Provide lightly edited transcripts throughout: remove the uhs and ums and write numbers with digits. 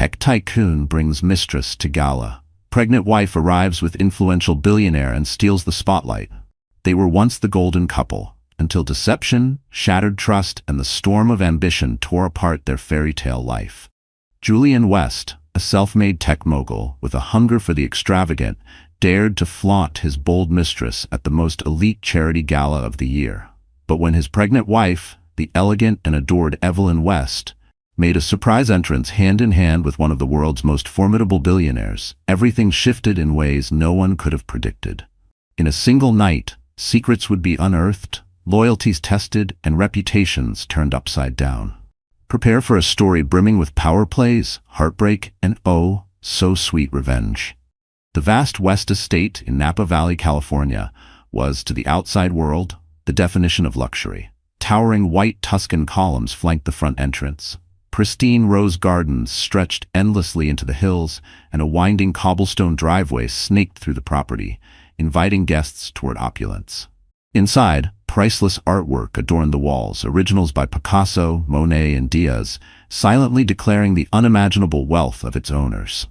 Tech tycoon brings mistress to gala. Pregnant wife arrives with influential billionaire and steals the spotlight. They were once the golden couple, until deception, shattered trust, and the storm of ambition tore apart their fairy tale life. Julian West, a self-made tech mogul with a hunger for the extravagant, dared to flaunt his bold mistress at the most elite charity gala of the year. But when his pregnant wife, the elegant and adored Evelyn West, made a surprise entrance hand in hand with one of the world's most formidable billionaires, everything shifted in ways no one could have predicted. In a single night, secrets would be unearthed, loyalties tested, and reputations turned upside down. Prepare for a story brimming with power plays, heartbreak, and oh, so sweet revenge. The vast West estate in Napa Valley, California, was, to the outside world, the definition of luxury. Towering white Tuscan columns flanked the front entrance. Pristine rose gardens stretched endlessly into the hills, and a winding cobblestone driveway snaked through the property, inviting guests toward opulence. Inside, priceless artwork adorned the walls, originals by Picasso, Monet, and Diaz, silently declaring the unimaginable wealth of its owners.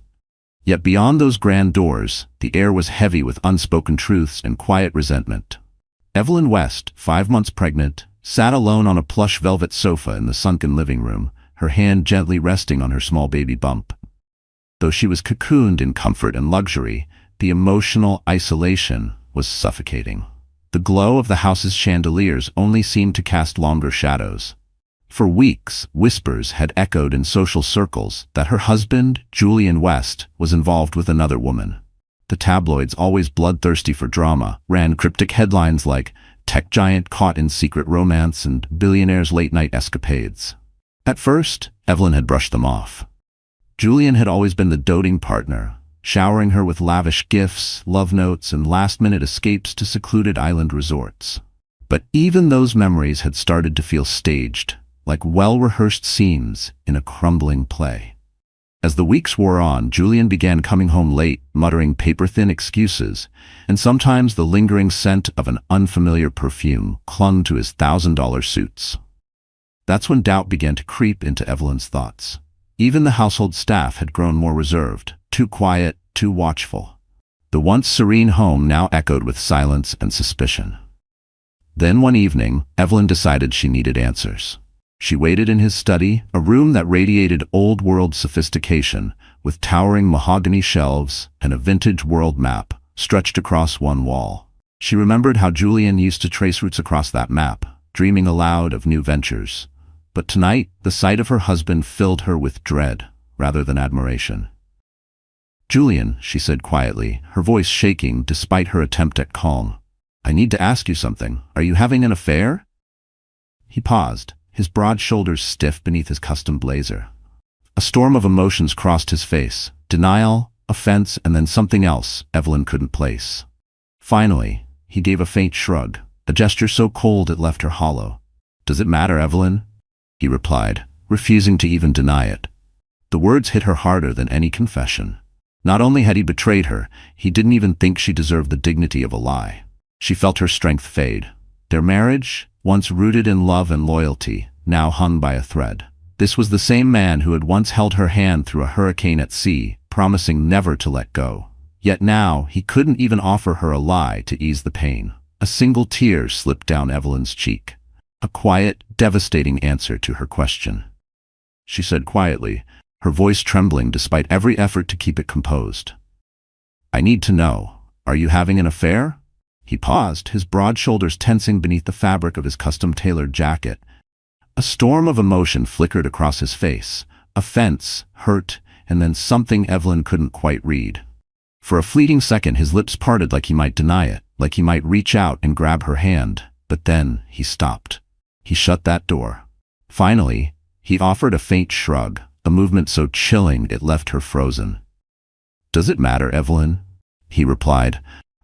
Yet beyond those grand doors, the air was heavy with unspoken truths and quiet resentment. Evelyn West, 5 months pregnant, sat alone on a plush velvet sofa in the sunken living room, her hand gently resting on her small baby bump. Though she was cocooned in comfort and luxury, the emotional isolation was suffocating. The glow of the house's chandeliers only seemed to cast longer shadows. For weeks, whispers had echoed in social circles that her husband, Julian West, was involved with another woman. The tabloids, always bloodthirsty for drama, ran cryptic headlines like "Tech Giant Caught in Secret Romance" and "Billionaire's Late-Night Escapades." At first, Evelyn had brushed them off. Julian had always been the doting partner, showering her with lavish gifts, love notes, and last-minute escapes to secluded island resorts. But even those memories had started to feel staged, like well-rehearsed scenes in a crumbling play. As the weeks wore on, Julian began coming home late, muttering paper-thin excuses, and sometimes the lingering scent of an unfamiliar perfume clung to his $1,000 suits. That's when doubt began to creep into Evelyn's thoughts. Even the household staff had grown more reserved, too quiet, too watchful. The once serene home now echoed with silence and suspicion. Then one evening, Evelyn decided she needed answers. She waited in his study, a room that radiated old-world sophistication, with towering mahogany shelves and a vintage world map stretched across one wall. She remembered how Julian used to trace routes across that map, dreaming aloud of new ventures. But tonight, the sight of her husband filled her with dread, rather than admiration. "Julian," she said quietly, her voice shaking despite her attempt at calm, "I need to ask you something. Are you having an affair?" He paused, his broad shoulders stiff beneath his custom blazer. A storm of emotions crossed his face: denial, offense, and then something else Evelyn couldn't place. Finally, he gave a faint shrug, a gesture so cold it left her hollow. "Does it matter, Evelyn?" he replied, refusing to even deny it. The words hit her harder than any confession. Not only had he betrayed her, he didn't even think she deserved the dignity of a lie. She felt her strength fade. Their marriage, once rooted in love and loyalty, now hung by a thread. This was the same man who had once held her hand through a hurricane at sea, promising never to let go. Yet now, he couldn't even offer her a lie to ease the pain. A single tear slipped down Evelyn's cheek. A quiet, devastating answer to her question. She said quietly, her voice trembling despite every effort to keep it composed. "I need to know, are you having an affair?" He paused, his broad shoulders tensing beneath the fabric of his custom-tailored jacket. A storm of emotion flickered across his face: offense, hurt, and then something Evelyn couldn't quite read. For a fleeting second, his lips parted like he might deny it, like he might reach out and grab her hand, but then he stopped. He shut that door. Finally, he offered a faint shrug, a movement so chilling it left her frozen. "Does it matter, Evelyn?" he replied,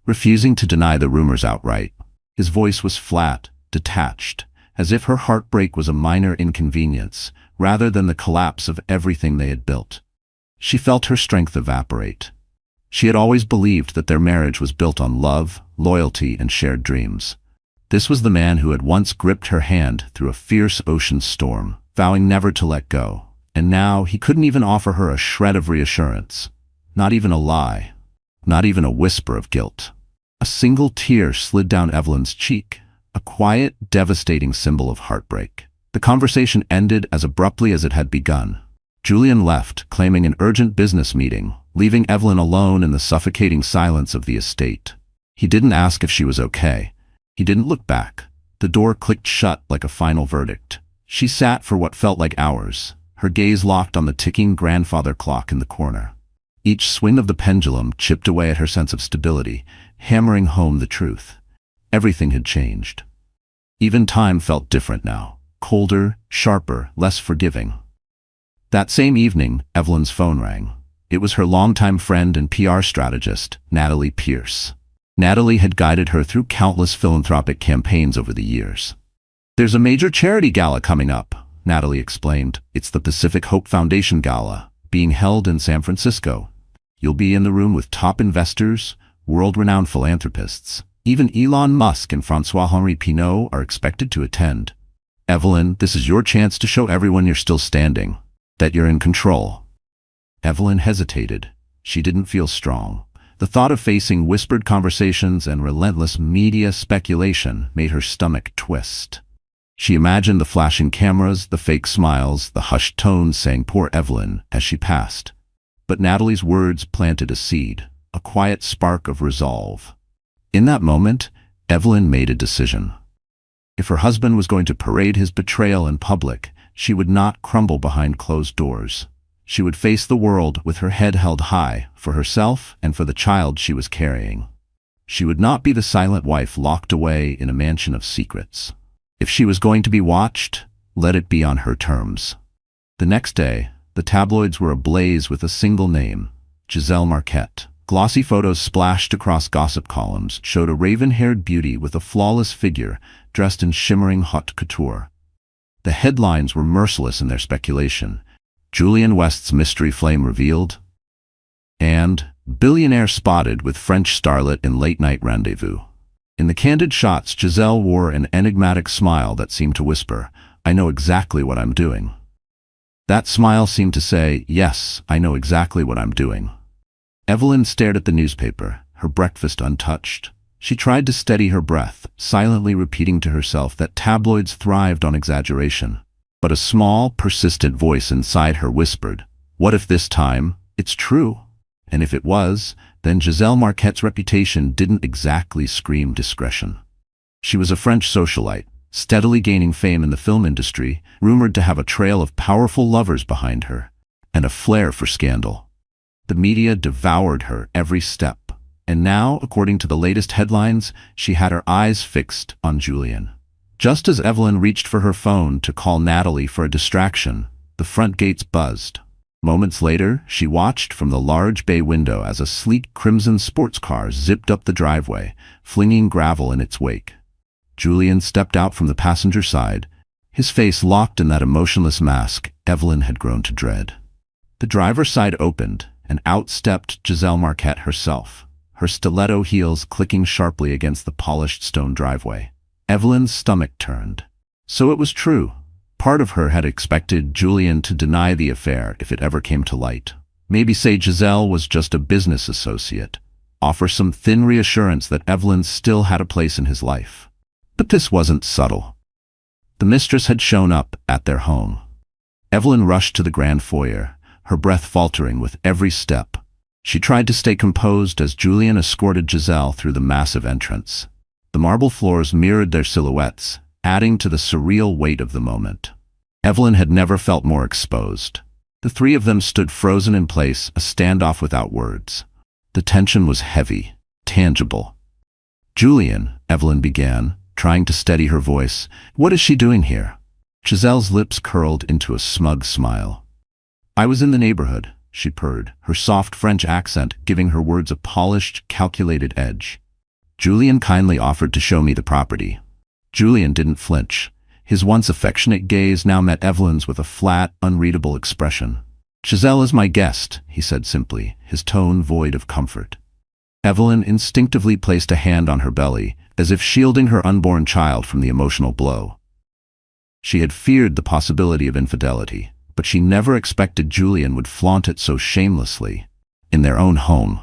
refusing to deny the rumors outright. His voice was flat, detached, as if her heartbreak was a minor inconvenience, rather than the collapse of everything they had built. She felt her strength evaporate. She had always believed that their marriage was built on love, loyalty, and shared dreams. This was the man who had once gripped her hand through a fierce ocean storm, vowing never to let go. And now he couldn't even offer her a shred of reassurance. Not even a lie. Not even a whisper of guilt. A single tear slid down Evelyn's cheek, a quiet, devastating symbol of heartbreak. The conversation ended as abruptly as it had begun. Julian left, claiming an urgent business meeting, leaving Evelyn alone in the suffocating silence of the estate. He didn't ask if she was okay. He didn't look back. The door clicked shut like a final verdict. She sat for what felt like hours, her gaze locked on the ticking grandfather clock in the corner. Each swing of the pendulum chipped away at her sense of stability, hammering home the truth. Everything had changed. Even time felt different now, colder, sharper, less forgiving. That same evening, Evelyn's phone rang. It was her longtime friend and PR strategist, Natalie Pierce. Natalie had guided her through countless philanthropic campaigns over the years. "There's a major charity gala coming up," Natalie explained. "It's the Pacific Hope Foundation Gala, being held in San Francisco. You'll be in the room with top investors, world-renowned philanthropists. Even Elon Musk and François-Henri Pinault are expected to attend. Evelyn, this is your chance to show everyone you're still standing, that you're in control." Evelyn hesitated. She didn't feel strong. The thought of facing whispered conversations and relentless media speculation made her stomach twist. She imagined the flashing cameras, the fake smiles, the hushed tones saying "poor Evelyn" as she passed. But Natalie's words planted a seed, a quiet spark of resolve. In that moment, Evelyn made a decision. If her husband was going to parade his betrayal in public, she would not crumble behind closed doors. She would face the world with her head held high, for herself and for the child she was carrying. She would not be the silent wife locked away in a mansion of secrets. If she was going to be watched, let it be on her terms. The next day, the tabloids were ablaze with a single name, Giselle Marquette. Glossy photos splashed across gossip columns showed a raven-haired beauty with a flawless figure dressed in shimmering haute couture. The headlines were merciless in their speculation. Julian West's mystery flame revealed, and Billionaire spotted with French starlet in late-night rendezvous. In the candid shots, Giselle wore an enigmatic smile that seemed to whisper, "I know exactly what I'm doing." That smile seemed to say, "Yes, I know exactly what I'm doing." Evelyn stared at the newspaper, her breakfast untouched. She tried to steady her breath, silently repeating to herself that tabloids thrived on exaggeration. But a small, persistent voice inside her whispered, "What if this time, it's true?" And if it was, then Giselle Marquette's reputation didn't exactly scream discretion. She was a French socialite, steadily gaining fame in the film industry, rumored to have a trail of powerful lovers behind her, and a flair for scandal. The media devoured her every step, and now, according to the latest headlines, she had her eyes fixed on Julian. Just as Evelyn reached for her phone to call Natalie for a distraction, the front gates buzzed. Moments later, she watched from the large bay window as a sleek crimson sports car zipped up the driveway, flinging gravel in its wake. Julian stepped out from the passenger side, his face locked in that emotionless mask Evelyn had grown to dread. The driver's side opened, and out stepped Giselle Marquette herself, her stiletto heels clicking sharply against the polished stone driveway. Evelyn's stomach turned. So it was true. Part of her had expected Julian to deny the affair if it ever came to light. Maybe say Giselle was just a business associate, offer some thin reassurance that Evelyn still had a place in his life. But this wasn't subtle. The mistress had shown up at their home. Evelyn rushed to the grand foyer, her breath faltering with every step. She tried to stay composed as Julian escorted Giselle through the massive entrance. The marble floors mirrored their silhouettes, adding to the surreal weight of the moment. Evelyn had never felt more exposed. The three of them stood frozen in place, a standoff without words. The tension was heavy, tangible. "Julian," Evelyn began, trying to steady her voice, "what is she doing here?" Giselle's lips curled into a smug smile. "I was in the neighborhood," she purred, her soft French accent giving her words a polished, calculated edge. "Julian kindly offered to show me the property." Julian didn't flinch. His once affectionate gaze now met Evelyn's with a flat, unreadable expression. "Giselle is my guest," he said simply, his tone void of comfort. Evelyn instinctively placed a hand on her belly, as if shielding her unborn child from the emotional blow. She had feared the possibility of infidelity, but she never expected Julian would flaunt it so shamelessly, in their own home.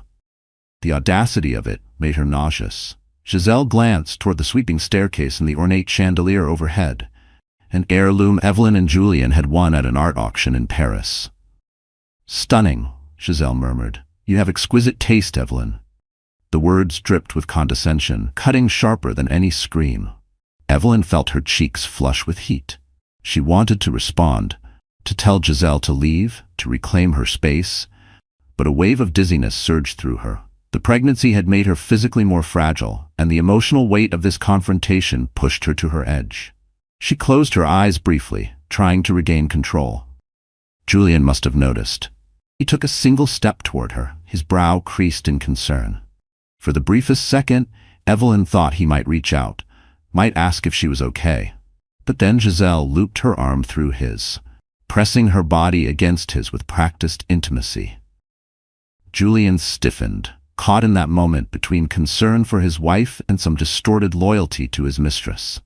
The audacity of it made her nauseous. Giselle glanced toward the sweeping staircase and the ornate chandelier overhead, an heirloom Evelyn and Julian had won at an art auction in Paris. "Stunning," Giselle murmured. "You have exquisite taste, Evelyn." The words dripped with condescension, cutting sharper than any scream. Evelyn felt her cheeks flush with heat. She wanted to respond, to tell Giselle to leave, to reclaim her space, but a wave of dizziness surged through her. The pregnancy had made her physically more fragile, and the emotional weight of this confrontation pushed her to her edge. She closed her eyes briefly, trying to regain control. Julian must have noticed. He took a single step toward her, his brow creased in concern. For the briefest second, Evelyn thought he might reach out, might ask if she was okay. But then Giselle looped her arm through his, pressing her body against his with practiced intimacy. Julian stiffened, caught in that moment between concern for his wife and some distorted loyalty to his mistress.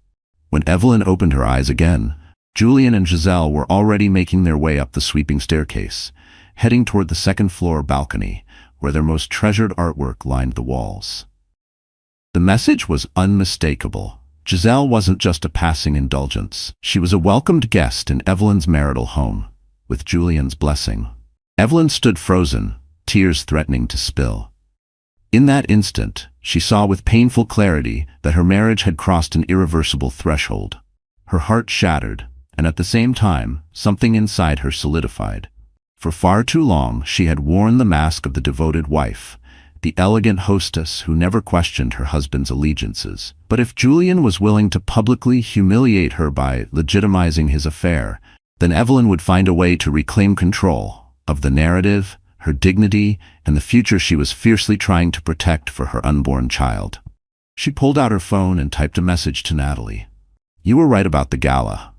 When Evelyn opened her eyes again, Julian and Giselle were already making their way up the sweeping staircase, heading toward the second-floor balcony, where their most treasured artwork lined the walls. The message was unmistakable. Giselle wasn't just a passing indulgence. She was a welcomed guest in Evelyn's marital home, with Julian's blessing. Evelyn stood frozen, tears threatening to spill. In that instant, she saw with painful clarity that her marriage had crossed an irreversible threshold. Her heart shattered, and at the same time, something inside her solidified. For far too long, she had worn the mask of the devoted wife, the elegant hostess who never questioned her husband's allegiances. But if Julian was willing to publicly humiliate her by legitimizing his affair, then Evelyn would find a way to reclaim control of the narrative, her dignity, and the future she was fiercely trying to protect for her unborn child. She pulled out her phone and typed a message to Natalie. "You were right about the gala.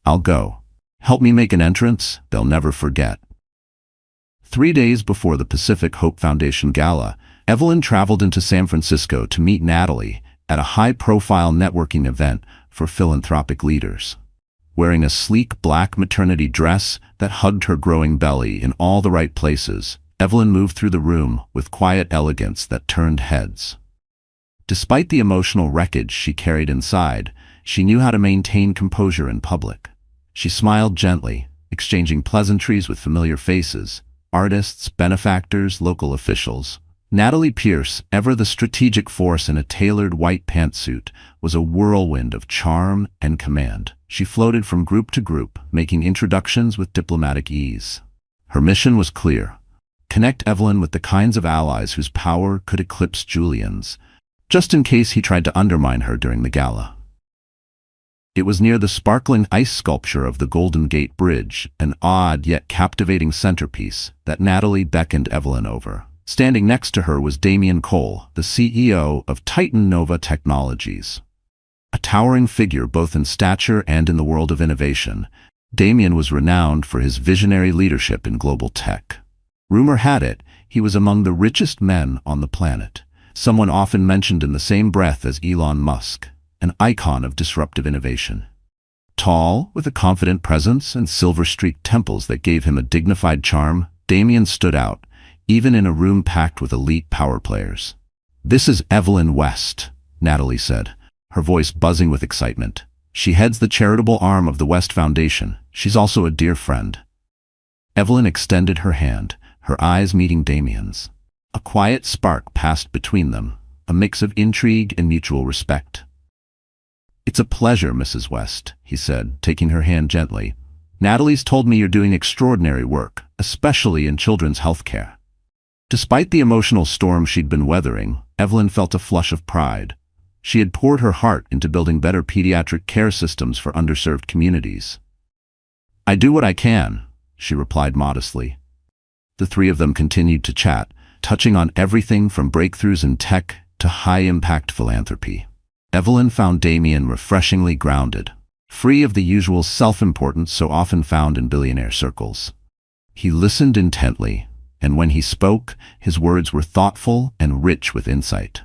I'll go. Help me make an entrance they'll never forget." 3 days before the Pacific Hope Foundation Gala, Evelyn traveled into San Francisco to meet Natalie at a high-profile networking event for philanthropic leaders. Wearing a sleek black maternity dress that hugged her growing belly in all the right places, Evelyn moved through the room with quiet elegance that turned heads. Despite the emotional wreckage she carried inside, she knew how to maintain composure in public. She smiled gently, exchanging pleasantries with familiar faces, artists, benefactors, local officials. Natalie Pierce, ever the strategic force in a tailored white pantsuit, was a whirlwind of charm and command. She floated from group to group, making introductions with diplomatic ease. Her mission was clear: connect Evelyn with the kinds of allies whose power could eclipse Julian's, just in case he tried to undermine her during the gala. It was near the sparkling ice sculpture of the Golden Gate Bridge, an odd yet captivating centerpiece, that Natalie beckoned Evelyn over. Standing next to her was Damien Cole, the CEO of Titan Nova Technologies. A towering figure both in stature and in the world of innovation, Damien was renowned for his visionary leadership in global tech. Rumor had it, he was among the richest men on the planet, someone often mentioned in the same breath as Elon Musk, an icon of disruptive innovation. Tall, with a confident presence and silver-streaked temples that gave him a dignified charm, Damien stood out, even in a room packed with elite power players. "This is Evelyn West," Natalie said, her voice buzzing with excitement. "She heads the charitable arm of the West Foundation. She's also a dear friend." Evelyn extended her hand, her eyes meeting Damien's. A quiet spark passed between them, a mix of intrigue and mutual respect. "It's a pleasure, Mrs. West," he said, taking her hand gently. "Natalie's told me you're doing extraordinary work, especially in children's health care." Despite the emotional storm she'd been weathering, Evelyn felt a flush of pride. She had poured her heart into building better pediatric care systems for underserved communities. "I do what I can," she replied modestly. The three of them continued to chat, touching on everything from breakthroughs in tech to high-impact philanthropy. Evelyn found Damien refreshingly grounded, free of the usual self-importance so often found in billionaire circles. He listened intently, and when he spoke, his words were thoughtful and rich with insight.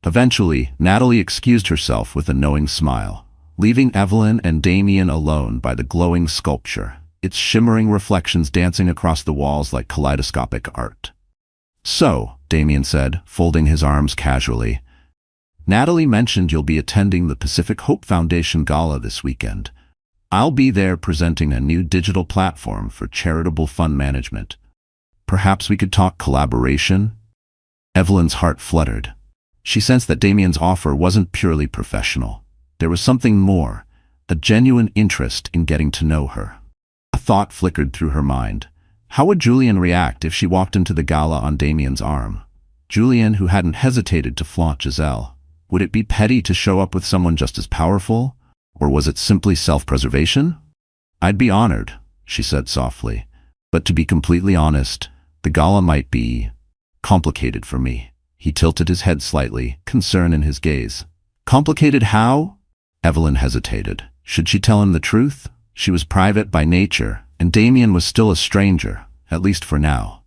Eventually, Natalie excused herself with a knowing smile, leaving Evelyn and Damien alone by the glowing sculpture. its shimmering reflections dancing across the walls like kaleidoscopic art. "So," Damien said, folding his arms casually, "Natalie mentioned you'll be attending the Pacific Hope Foundation Gala this weekend. I'll be there presenting a new digital platform for charitable fund management. Perhaps we could talk collaboration?" Evelyn's heart fluttered. She sensed that Damien's offer wasn't purely professional. There was something more, a genuine interest in getting to know her. A thought flickered through her mind. How would Julian react if she walked into the gala on Damien's arm? Julian, who hadn't hesitated to flaunt Giselle. Would it be petty to show up with someone just as powerful? Or was it simply self-preservation? "I'd be honored," she said softly. "But to be completely honest, the gala might be complicated for me." He tilted his head slightly, concern in his gaze. "Complicated how?" Evelyn hesitated. Should she tell him the truth? She was private by nature, and Damien was still a stranger, at least for now.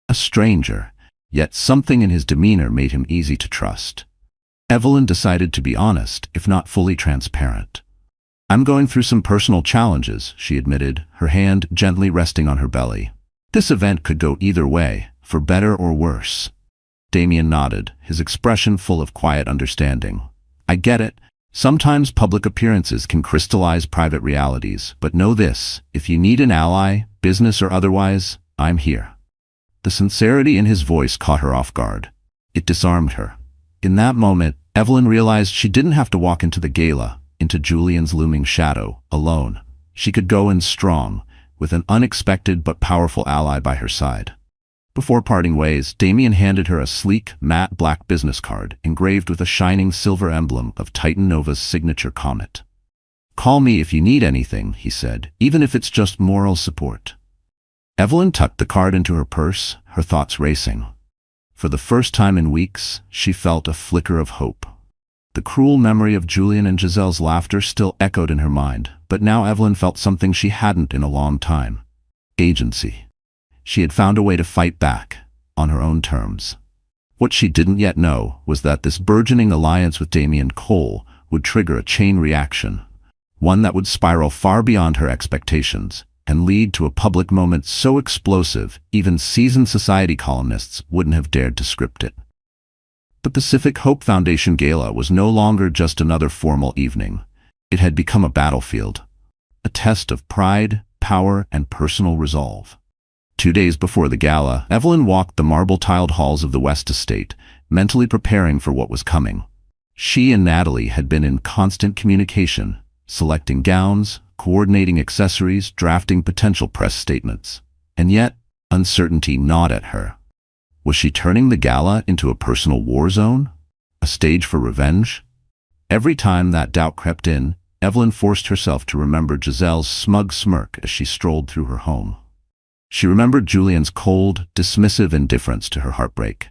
A stranger, yet something in his demeanor made him easy to trust. Evelyn decided to be honest, if not fully transparent. "I'm going through some personal challenges," she admitted, her hand gently resting on her belly. "This event could go either way, for better or worse." Damien nodded, his expression full of quiet understanding. "I get it. Sometimes public appearances can crystallize private realities, but know this, if you need an ally, business or otherwise, I'm here." The sincerity in his voice caught her off guard. It disarmed her. In that moment, Evelyn realized she didn't have to walk into the gala, into Julian's looming shadow, alone. She could go in strong, with an unexpected but powerful ally by her side. Before parting ways, Damien handed her a sleek, matte black business card engraved with a shining silver emblem of Titan Nova's signature comet. "Call me if you need anything," he said, "even if it's just moral support." Evelyn tucked the card into her purse, her thoughts racing. For the first time in weeks, she felt a flicker of hope. The cruel memory of Julian and Giselle's laughter still echoed in her mind, but now Evelyn felt something she hadn't in a long time. Agency. She had found a way to fight back, on her own terms. What she didn't yet know was that this burgeoning alliance with Damien Cole would trigger a chain reaction, one that would spiral far beyond her expectations, and lead to a public moment so explosive even seasoned society columnists wouldn't have dared to script it. The Pacific Hope Foundation Gala was no longer just another formal evening. It had become a battlefield, a test of pride, power, and personal resolve. 2 days before the gala, Evelyn walked the marble-tiled halls of the West Estate, mentally preparing for what was coming. She and Natalie had been in constant communication, selecting gowns, coordinating accessories, drafting potential press statements. And yet, uncertainty gnawed at her. Was she turning the gala into a personal war zone? A stage for revenge? Every time that doubt crept in, Evelyn forced herself to remember Giselle's smug smirk as she strolled through her home. She remembered Julian's cold, dismissive indifference to her heartbreak.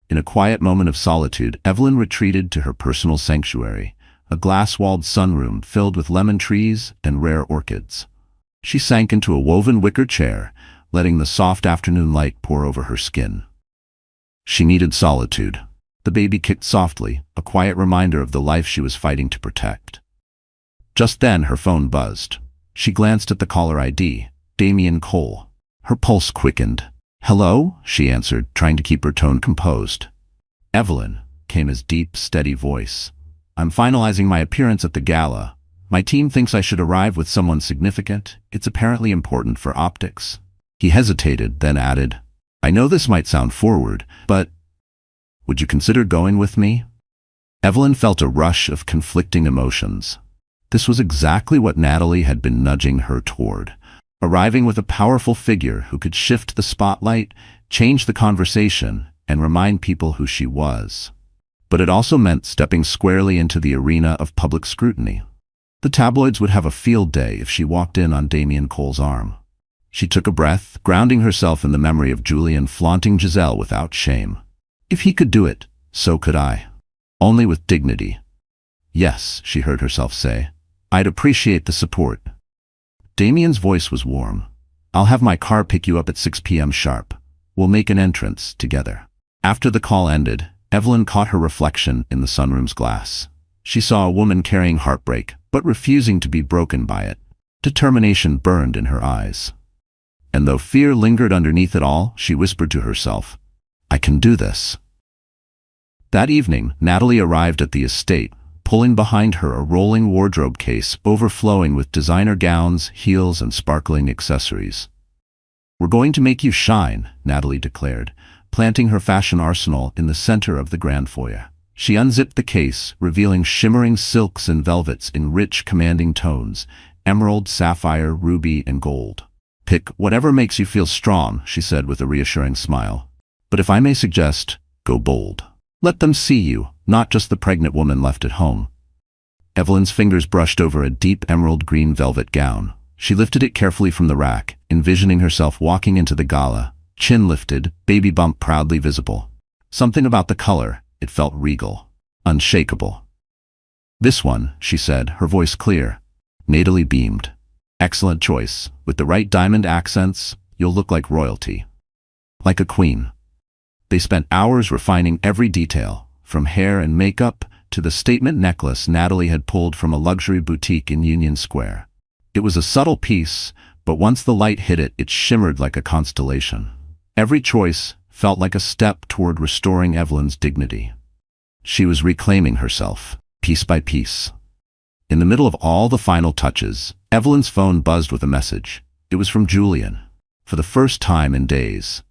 In a quiet moment of solitude, Evelyn retreated to her personal sanctuary, a glass-walled sunroom filled with lemon trees and rare orchids. She sank into a woven wicker chair, letting the soft afternoon light pour over her skin. She needed solitude. The baby kicked softly, a quiet reminder of the life she was fighting to protect. Just then, her phone buzzed. She glanced at the caller ID, Damien Cole. Her pulse quickened. "Hello?" she answered, trying to keep her tone composed. "Evelyn," came his deep, steady voice. "I'm finalizing my appearance at the gala. My team thinks I should arrive with someone significant. It's apparently important for optics." He hesitated, then added, "I know this might sound forward, but would you consider going with me?" Evelyn felt a rush of conflicting emotions. This was exactly what Natalie had been nudging her toward. Arriving with a powerful figure who could shift the spotlight, change the conversation, and remind people who she was. But it also meant stepping squarely into the arena of public scrutiny. The tabloids would have a field day if she walked in on Damien Cole's arm. She took a breath, grounding herself in the memory of Julian flaunting Giselle without shame. If he could do it, so could I. Only with dignity. "Yes," she heard herself say. "I'd appreciate the support." Damien's voice was warm. "I'll have my car pick you up at 6 p.m. sharp. We'll make an entrance together." After the call ended, Evelyn caught her reflection in the sunroom's glass. She saw a woman carrying heartbreak, but refusing to be broken by it. Determination burned in her eyes. And though fear lingered underneath it all, she whispered to herself, "I can do this." That evening, Natalie arrived at the estate, pulling behind her a rolling wardrobe case overflowing with designer gowns, heels, and sparkling accessories. "We're going to make you shine," Natalie declared, planting her fashion arsenal in the center of the grand foyer. She unzipped the case, revealing shimmering silks and velvets in rich, commanding tones: emerald, sapphire, ruby, and gold. "Pick whatever makes you feel strong," she said with a reassuring smile. "But if I may suggest, go bold. Let them see you, not just the pregnant woman left at home." Evelyn's fingers brushed over a deep emerald green velvet gown. She lifted it carefully from the rack, envisioning herself walking into the gala, chin lifted, baby bump proudly visible. Something about the color, it felt regal, unshakable. "This one," she said, her voice clear. Natalie beamed. "Excellent choice. With the right diamond accents, you'll look like royalty. Like a queen." They spent hours refining every detail, from hair and makeup to the statement necklace Natalie had pulled from a luxury boutique in Union Square. It was a subtle piece, but once the light hit it, it shimmered like a constellation. Every choice felt like a step toward restoring Evelyn's dignity. She was reclaiming herself, piece by piece. In the middle of all the final touches, Evelyn's phone buzzed with a message. It was from Julian. For the first time in days.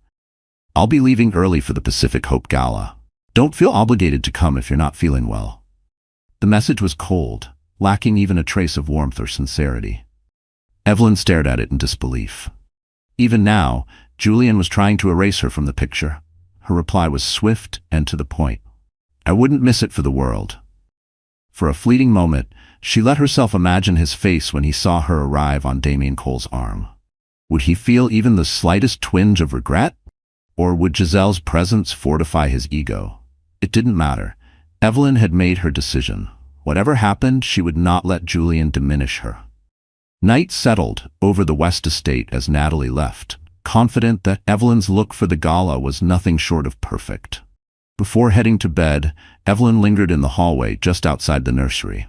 "I'll be leaving early for the Pacific Hope Gala. Don't feel obligated to come if you're not feeling well." The message was cold, lacking even a trace of warmth or sincerity. Evelyn stared at it in disbelief. Even now, Julian was trying to erase her from the picture. Her reply was swift and to the point. "I wouldn't miss it for the world." For a fleeting moment, she let herself imagine his face when he saw her arrive on Damien Cole's arm. Would he feel even the slightest twinge of regret? Or would Giselle's presence fortify his ego? It didn't matter. Evelyn had made her decision. Whatever happened, she would not let Julian diminish her. Night settled over the West Estate as Natalie left, confident that Evelyn's look for the gala was nothing short of perfect. Before heading to bed, Evelyn lingered in the hallway just outside the nursery.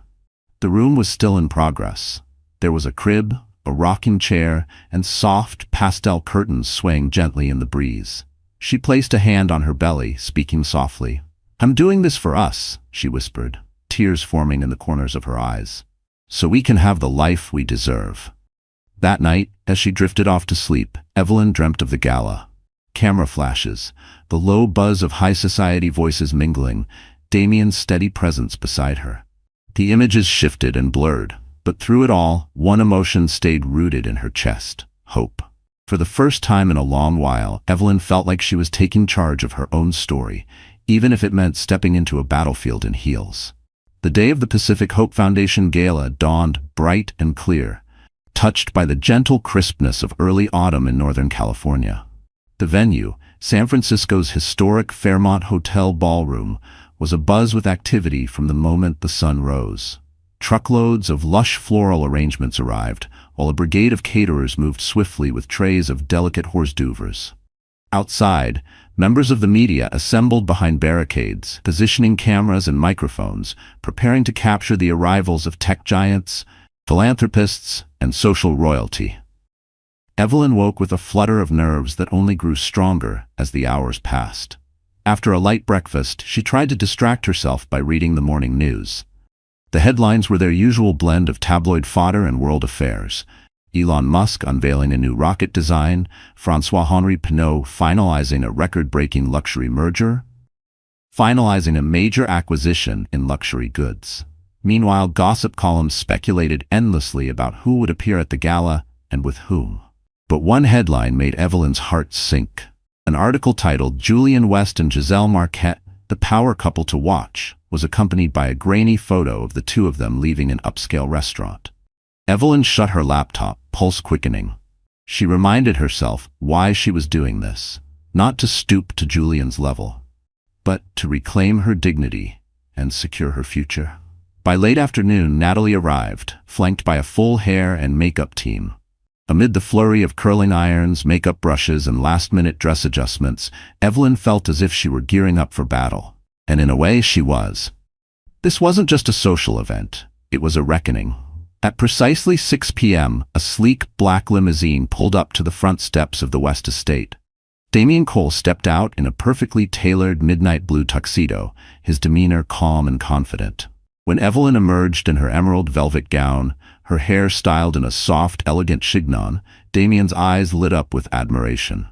The room was still in progress. There was a crib, a rocking chair, and soft, pastel curtains swaying gently in the breeze. She placed a hand on her belly, speaking softly. "I'm doing this for us," she whispered, tears forming in the corners of her eyes. "So we can have the life we deserve." That night, as she drifted off to sleep, Evelyn dreamt of the gala. Camera flashes, the low buzz of high society voices mingling, Damien's steady presence beside her. The images shifted and blurred, but through it all, one emotion stayed rooted in her chest: hope. For the first time in a long while, Evelyn felt like she was taking charge of her own story, even if it meant stepping into a battlefield in heels. The day of the Pacific Hope Foundation Gala dawned bright and clear, touched by the gentle crispness of early autumn in Northern California. The venue, San Francisco's historic Fairmont Hotel Ballroom, was abuzz with activity from the moment the sun rose. Truckloads of lush floral arrangements arrived, while a brigade of caterers moved swiftly with trays of delicate hors d'oeuvres. Outside, members of the media assembled behind barricades, positioning cameras and microphones, preparing to capture the arrivals of tech giants, philanthropists, and social royalty. Evelyn woke with a flutter of nerves that only grew stronger as the hours passed. After a light breakfast, she tried to distract herself by reading the morning news. The headlines were their usual blend of tabloid fodder and world affairs. Elon Musk unveiling a new rocket design, François-Henri Pinault finalizing a record-breaking luxury merger, finalizing a major acquisition in luxury goods. Meanwhile, gossip columns speculated endlessly about who would appear at the gala and with whom. But one headline made Evelyn's heart sink. An article titled "Julian West and Giselle Marquette, the power couple to watch," was accompanied by a grainy photo of the two of them leaving an upscale restaurant. Evelyn shut her laptop, pulse quickening. She reminded herself why she was doing this, not to stoop to Julian's level, but to reclaim her dignity and secure her future. By late afternoon, Natalie arrived, flanked by a full hair and makeup team. Amid the flurry of curling irons, makeup brushes, and last-minute dress adjustments, Evelyn felt as if she were gearing up for battle. And in a way, she was. This wasn't just a social event. It was a reckoning. At precisely 6 p.m., a sleek black limousine pulled up to the front steps of the West Estate. Damian Cole stepped out in a perfectly tailored midnight blue tuxedo, his demeanor calm and confident. When Evelyn emerged in her emerald velvet gown, her hair styled in a soft, elegant chignon, Damian's eyes lit up with admiration.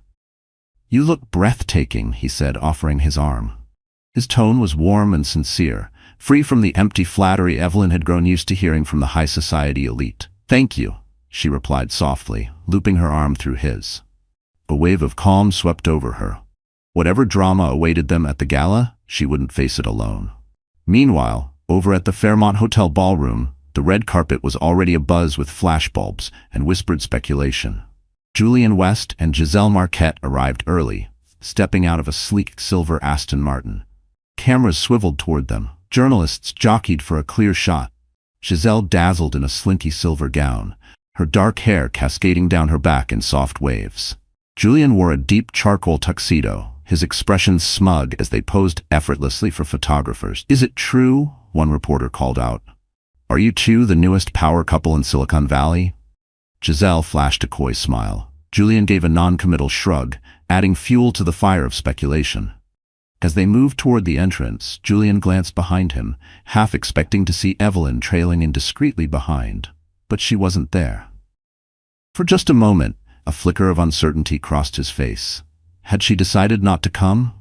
"You look breathtaking," he said, offering his arm. His tone was warm and sincere, free from the empty flattery Evelyn had grown used to hearing from the high society elite. "Thank you," she replied softly, looping her arm through his. A wave of calm swept over her. Whatever drama awaited them at the gala, she wouldn't face it alone. Meanwhile, over at the Fairmont Hotel ballroom, the red carpet was already abuzz with flashbulbs and whispered speculation. Julian West and Giselle Marquette arrived early, stepping out of a sleek silver Aston Martin. Cameras swiveled toward them. Journalists jockeyed for a clear shot. Giselle dazzled in a slinky silver gown, her dark hair cascading down her back in soft waves. Julian wore a deep charcoal tuxedo, his expression smug as they posed effortlessly for photographers. "Is it true?" one reporter called out. "Are you two the newest power couple in Silicon Valley?" Giselle flashed a coy smile. Julian gave a non-committal shrug, adding fuel to the fire of speculation. As they moved toward the entrance, Julian glanced behind him, half expecting to see Evelyn trailing indiscreetly behind. But she wasn't there. For just a moment, a flicker of uncertainty crossed his face. Had she decided not to come?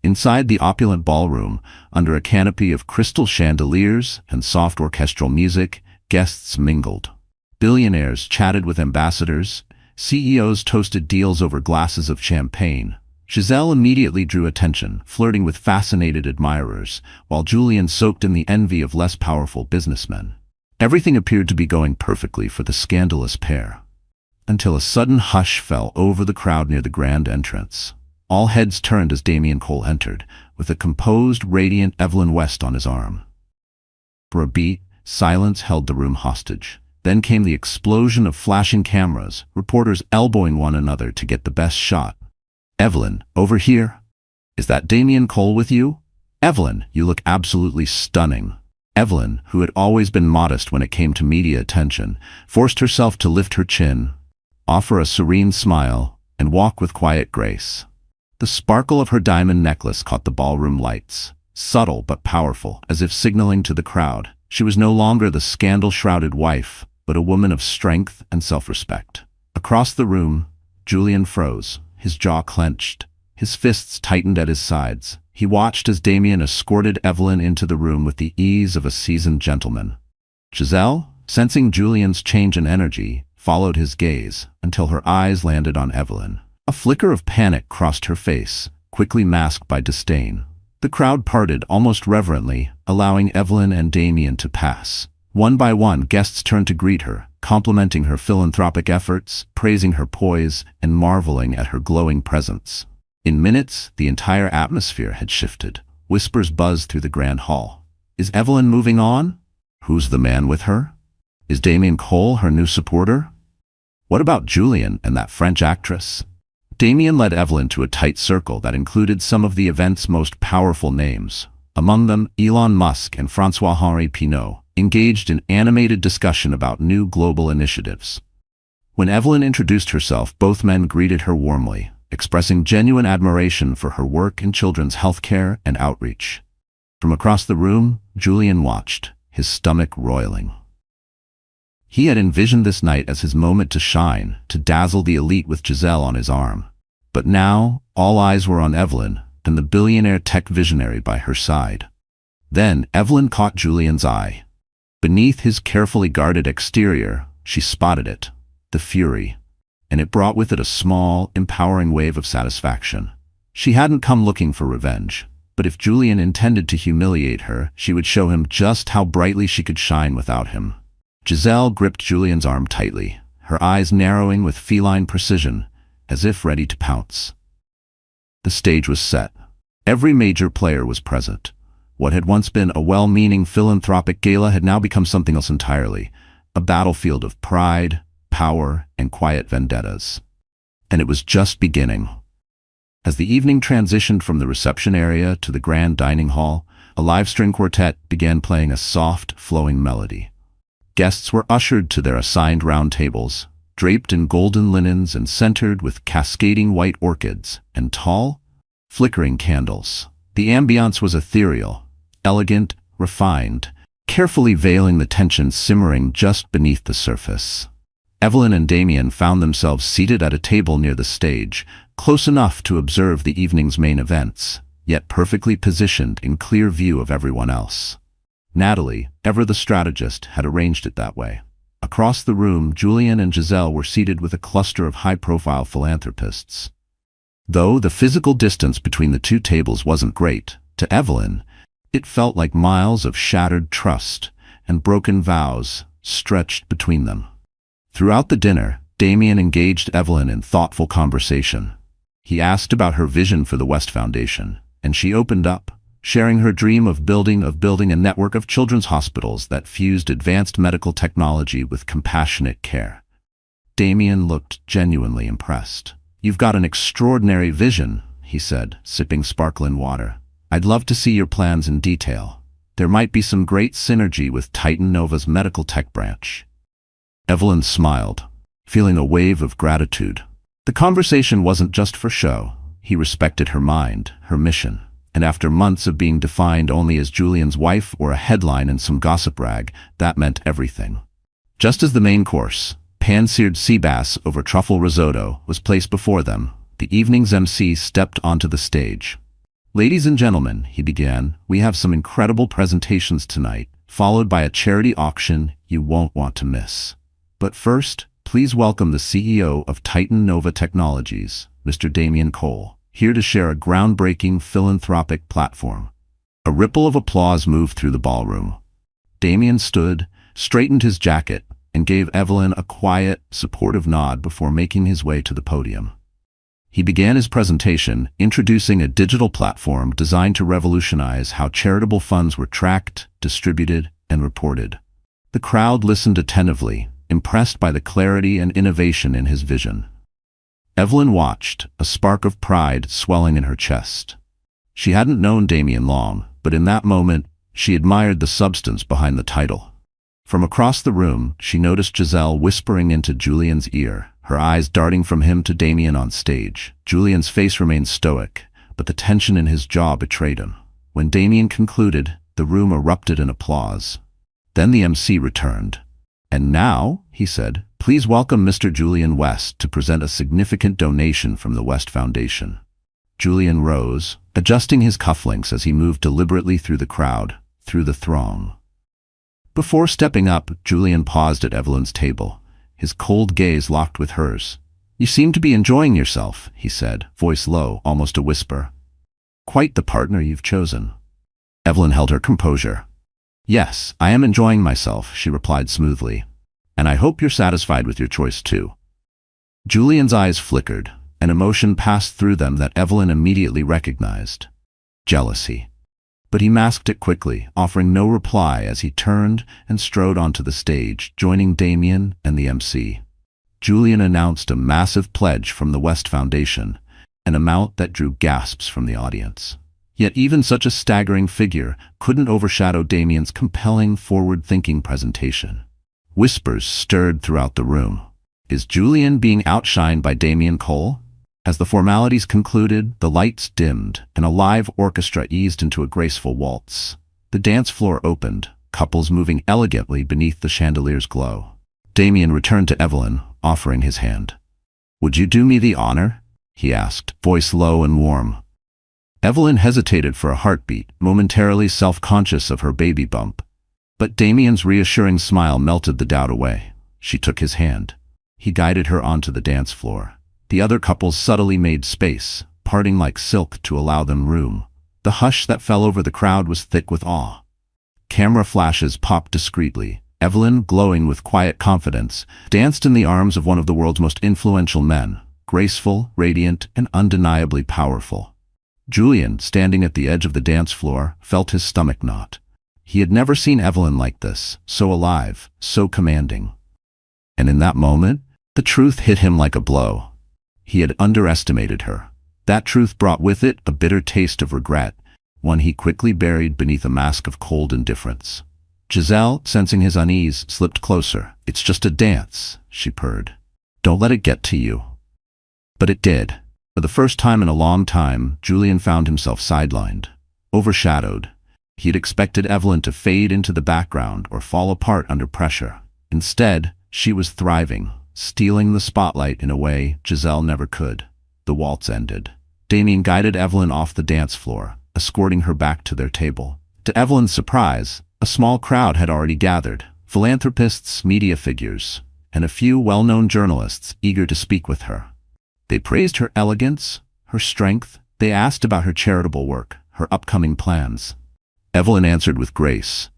Inside the opulent ballroom, under a canopy of crystal chandeliers and soft orchestral music, guests mingled. Billionaires chatted with ambassadors, CEOs toasted deals over glasses of champagne. Giselle immediately drew attention, flirting with fascinated admirers, while Julian soaked in the envy of less powerful businessmen. Everything appeared to be going perfectly for the scandalous pair. Until a sudden hush fell over the crowd near the grand entrance. All heads turned as Damian Cole entered, with a composed, radiant Evelyn West on his arm. For a beat, silence held the room hostage. Then came the explosion of flashing cameras, reporters elbowing one another to get the best shot. "Evelyn, over here. Is that Damian Cole with you? Evelyn, you look absolutely stunning." Evelyn, who had always been modest when it came to media attention, forced herself to lift her chin, offer a serene smile, and walk with quiet grace. The sparkle of her diamond necklace caught the ballroom lights, subtle but powerful, as if signaling to the crowd. She was no longer the scandal-shrouded wife, but a woman of strength and self-respect. Across the room, Julian froze, his jaw clenched, his fists tightened at his sides. He watched as Damian escorted Evelyn into the room with the ease of a seasoned gentleman. Giselle, sensing Julian's change in energy, followed his gaze until her eyes landed on Evelyn. A flicker of panic crossed her face, quickly masked by disdain. The crowd parted almost reverently, allowing Evelyn and Damian to pass. One by one, guests turned to greet her, complimenting her philanthropic efforts, praising her poise, and marveling at her glowing presence. In minutes, the entire atmosphere had shifted. Whispers buzzed through the grand hall. "Is Evelyn moving on? Who's the man with her? Is Damian Cole her new supporter? What about Julian and that French actress?" Damian led Evelyn to a tight circle that included some of the event's most powerful names. Among them, Elon Musk and François-Henri Pinault, engaged in animated discussion about new global initiatives. When Evelyn introduced herself, both men greeted her warmly, expressing genuine admiration for her work in children's healthcare and outreach. From across the room, Julian watched, his stomach roiling. He had envisioned this night as his moment to shine, to dazzle the elite with Giselle on his arm. But now, all eyes were on Evelyn, and the billionaire tech visionary by her side. Then, Evelyn caught Julian's eye. Beneath his carefully guarded exterior, she spotted it, the fury, and it brought with it a small, empowering wave of satisfaction. She hadn't come looking for revenge, but if Julian intended to humiliate her, she would show him just how brightly she could shine without him. Giselle gripped Julian's arm tightly, her eyes narrowing with feline precision, as if ready to pounce. The stage was set. Every major player was present. What had once been a well-meaning philanthropic gala had now become something else entirely, a battlefield of pride, power, and quiet vendettas. And it was just beginning. As the evening transitioned from the reception area to the grand dining hall, a live string quartet began playing a soft, flowing melody. Guests were ushered to their assigned round tables, draped in golden linens and centered with cascading white orchids and tall, flickering candles. The ambiance was ethereal, elegant, refined, carefully veiling the tension simmering just beneath the surface. Evelyn and Damien found themselves seated at a table near the stage, close enough to observe the evening's main events, yet perfectly positioned in clear view of everyone else. Natalie, ever the strategist, had arranged it that way. Across the room, Julian and Giselle were seated with a cluster of high-profile philanthropists. Though the physical distance between the two tables wasn't great, to Evelyn, it felt like miles of shattered trust and broken vows stretched between them. Throughout the dinner, Damien engaged Evelyn in thoughtful conversation. He asked about her vision for the West Foundation, and she opened up, sharing her dream of building a network of children's hospitals that fused advanced medical technology with compassionate care. Damien looked genuinely impressed. "You've got an extraordinary vision," he said, sipping sparkling water. "I'd love to see your plans in detail. There might be some great synergy with Titan Nova's medical tech branch." Evelyn smiled, feeling a wave of gratitude. The conversation wasn't just for show. He respected her mind, her mission. And after months of being defined only as Julian's wife or a headline in some gossip rag, that meant everything. Just as the main course, pan-seared sea bass over truffle risotto, was placed before them, the evening's MC stepped onto the stage. "Ladies and gentlemen," he began, "we have some incredible presentations tonight, followed by a charity auction you won't want to miss. But first, please welcome the CEO of Titan Nova Technologies, Mr. Damien Cole, here to share a groundbreaking philanthropic platform." A ripple of applause moved through the ballroom. Damien stood, straightened his jacket, and gave Evelyn a quiet, supportive nod before making his way to the podium. He began his presentation, introducing a digital platform designed to revolutionize how charitable funds were tracked, distributed, and reported. The crowd listened attentively, impressed by the clarity and innovation in his vision. Evelyn watched, a spark of pride swelling in her chest. She hadn't known Damien long, but in that moment, she admired the substance behind the title. From across the room, she noticed Giselle whispering into Julian's ear, her eyes darting from him to Damien on stage. Julian's face remained stoic, but the tension in his jaw betrayed him. When Damien concluded, the room erupted in applause. Then the MC returned. "And now," he said, "please welcome Mr. Julian West to present a significant donation from the West Foundation." Julian rose, adjusting his cufflinks as he moved deliberately through the crowd, through the throng. Before stepping up, Julian paused at Evelyn's table, his cold gaze locked with hers. "You seem to be enjoying yourself," he said, voice low, almost a whisper. "Quite the partner you've chosen." Evelyn held her composure. "Yes, I am enjoying myself," she replied smoothly. "And I hope you're satisfied with your choice too." Julian's eyes flickered, an emotion passed through them that Evelyn immediately recognized. Jealousy. But he masked it quickly, offering no reply as he turned and strode onto the stage, joining Damien and the MC. Julian announced a massive pledge from the West Foundation, an amount that drew gasps from the audience. Yet even such a staggering figure couldn't overshadow Damien's compelling, forward-thinking presentation. Whispers stirred throughout the room. Is Julian being outshined by Damien Cole? As the formalities concluded, the lights dimmed, and a live orchestra eased into a graceful waltz. The dance floor opened, couples moving elegantly beneath the chandelier's glow. Damien returned to Evelyn, offering his hand. "Would you do me the honor?" he asked, voice low and warm. Evelyn hesitated for a heartbeat, momentarily self-conscious of her baby bump. But Damien's reassuring smile melted the doubt away. She took his hand. He guided her onto the dance floor. The other couples subtly made space, parting like silk to allow them room. The hush that fell over the crowd was thick with awe. Camera flashes popped discreetly. Evelyn, glowing with quiet confidence, danced in the arms of one of the world's most influential men, graceful, radiant, and undeniably powerful. Julian, standing at the edge of the dance floor, felt his stomach knot. He had never seen Evelyn like this, so alive, so commanding. And in that moment, the truth hit him like a blow. He had underestimated her. That truth brought with it a bitter taste of regret, one he quickly buried beneath a mask of cold indifference. Giselle, sensing his unease, slipped closer. "It's just a dance," she purred. "Don't let it get to you." But it did. For the first time in a long time, Julian found himself sidelined, overshadowed. He'd expected Evelyn to fade into the background or fall apart under pressure. Instead, she was thriving, stealing the spotlight in a way Giselle never could. The waltz ended. Damien guided Evelyn off the dance floor, escorting her back to their table. To Evelyn's surprise, a small crowd had already gathered. Philanthropists, media figures, and a few well-known journalists eager to speak with her. They praised her elegance, her strength. They asked about her charitable work, her upcoming plans. Evelyn answered with grace,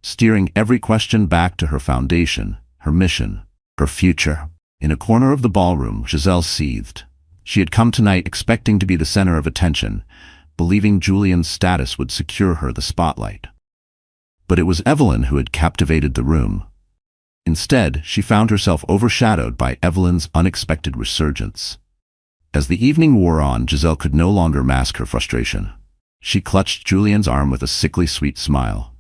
steering every question back to her foundation, her mission, her future. In a corner of the ballroom, Giselle seethed. She had come tonight expecting to be the center of attention, believing Julian's status would secure her the spotlight. But it was Evelyn who had captivated the room. Instead, she found herself overshadowed by Evelyn's unexpected resurgence. As the evening wore on, Giselle could no longer mask her frustration. She clutched Julian's arm with a sickly sweet smile.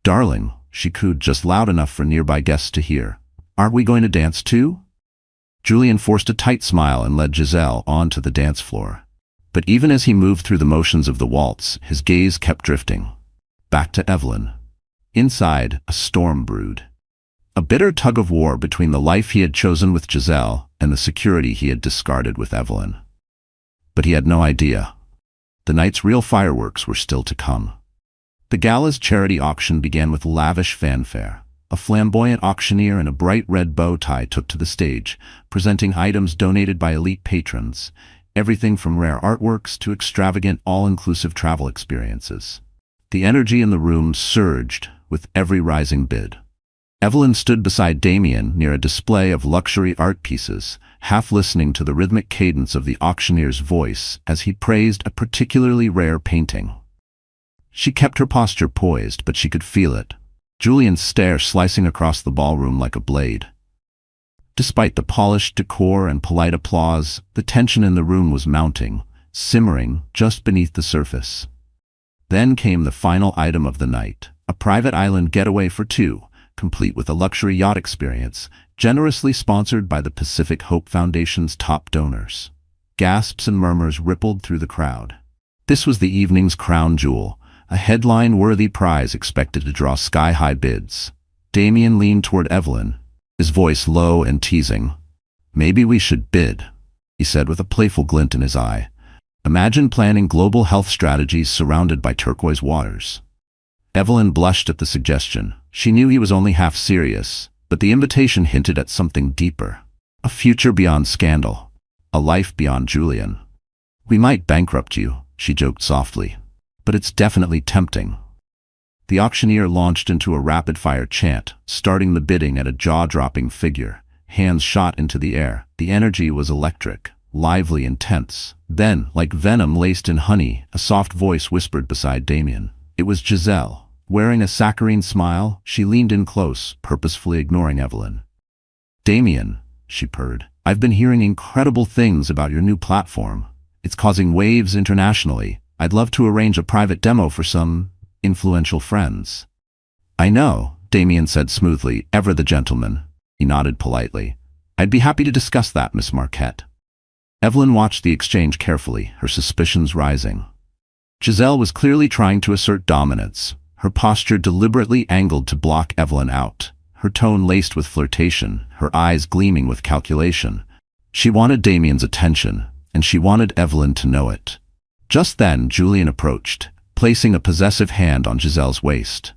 "Darling," she cooed just loud enough for nearby guests to hear. "Aren't we going to dance too?" Julian forced a tight smile and led Giselle onto the dance floor. But even as he moved through the motions of the waltz, his gaze kept drifting. Back to Evelyn. Inside, a storm brewed. A bitter tug-of-war between the life he had chosen with Giselle and the security he had discarded with Evelyn. But he had no idea. The night's real fireworks were still to come. The gala's charity auction began with lavish fanfare. A flamboyant auctioneer in a bright red bow tie took to the stage, presenting items donated by elite patrons, everything from rare artworks to extravagant all-inclusive travel experiences. The energy in the room surged with every rising bid. Evelyn stood beside Damien near a display of luxury art pieces, half listening to the rhythmic cadence of the auctioneer's voice as he praised a particularly rare painting. She kept her posture poised, but she could feel it. Julian's stare slicing across the ballroom like a blade. Despite the polished decor and polite applause, the tension in the room was mounting, simmering just beneath the surface. Then came the final item of the night, a private island getaway for two, complete with a luxury yacht experience, generously sponsored by the Pacific Hope Foundation's top donors. Gasps and murmurs rippled through the crowd. This was the evening's crown jewel, a headline-worthy prize expected to draw sky-high bids. Damien leaned toward Evelyn, his voice low and teasing. "Maybe we should bid," he said with a playful glint in his eye. "Imagine planning global health strategies surrounded by turquoise waters." Evelyn blushed at the suggestion. She knew he was only half serious, but the invitation hinted at something deeper. A future beyond scandal. A life beyond Julian. "We might bankrupt you," she joked softly. "But it's definitely tempting." The auctioneer launched into a rapid-fire chant, starting the bidding at a jaw-dropping figure. Hands shot into the air. The energy was electric, lively and tense. Then, like venom laced in honey, a soft voice whispered beside Damien. It was Giselle. Wearing a saccharine smile, she leaned in close, purposefully ignoring Evelyn. "Damien," she purred, "I've been hearing incredible things about your new platform. It's causing waves internationally. I'd love to arrange a private demo for some influential friends." "I know," Damien said smoothly, ever the gentleman. He nodded politely. "I'd be happy to discuss that, Miss Marquette." Evelyn watched the exchange carefully, her suspicions rising. Giselle was clearly trying to assert dominance, her posture deliberately angled to block Evelyn out, her tone laced with flirtation, her eyes gleaming with calculation. She wanted Damien's attention, and she wanted Evelyn to know it. Just then, Julian approached, placing a possessive hand on Giselle's waist.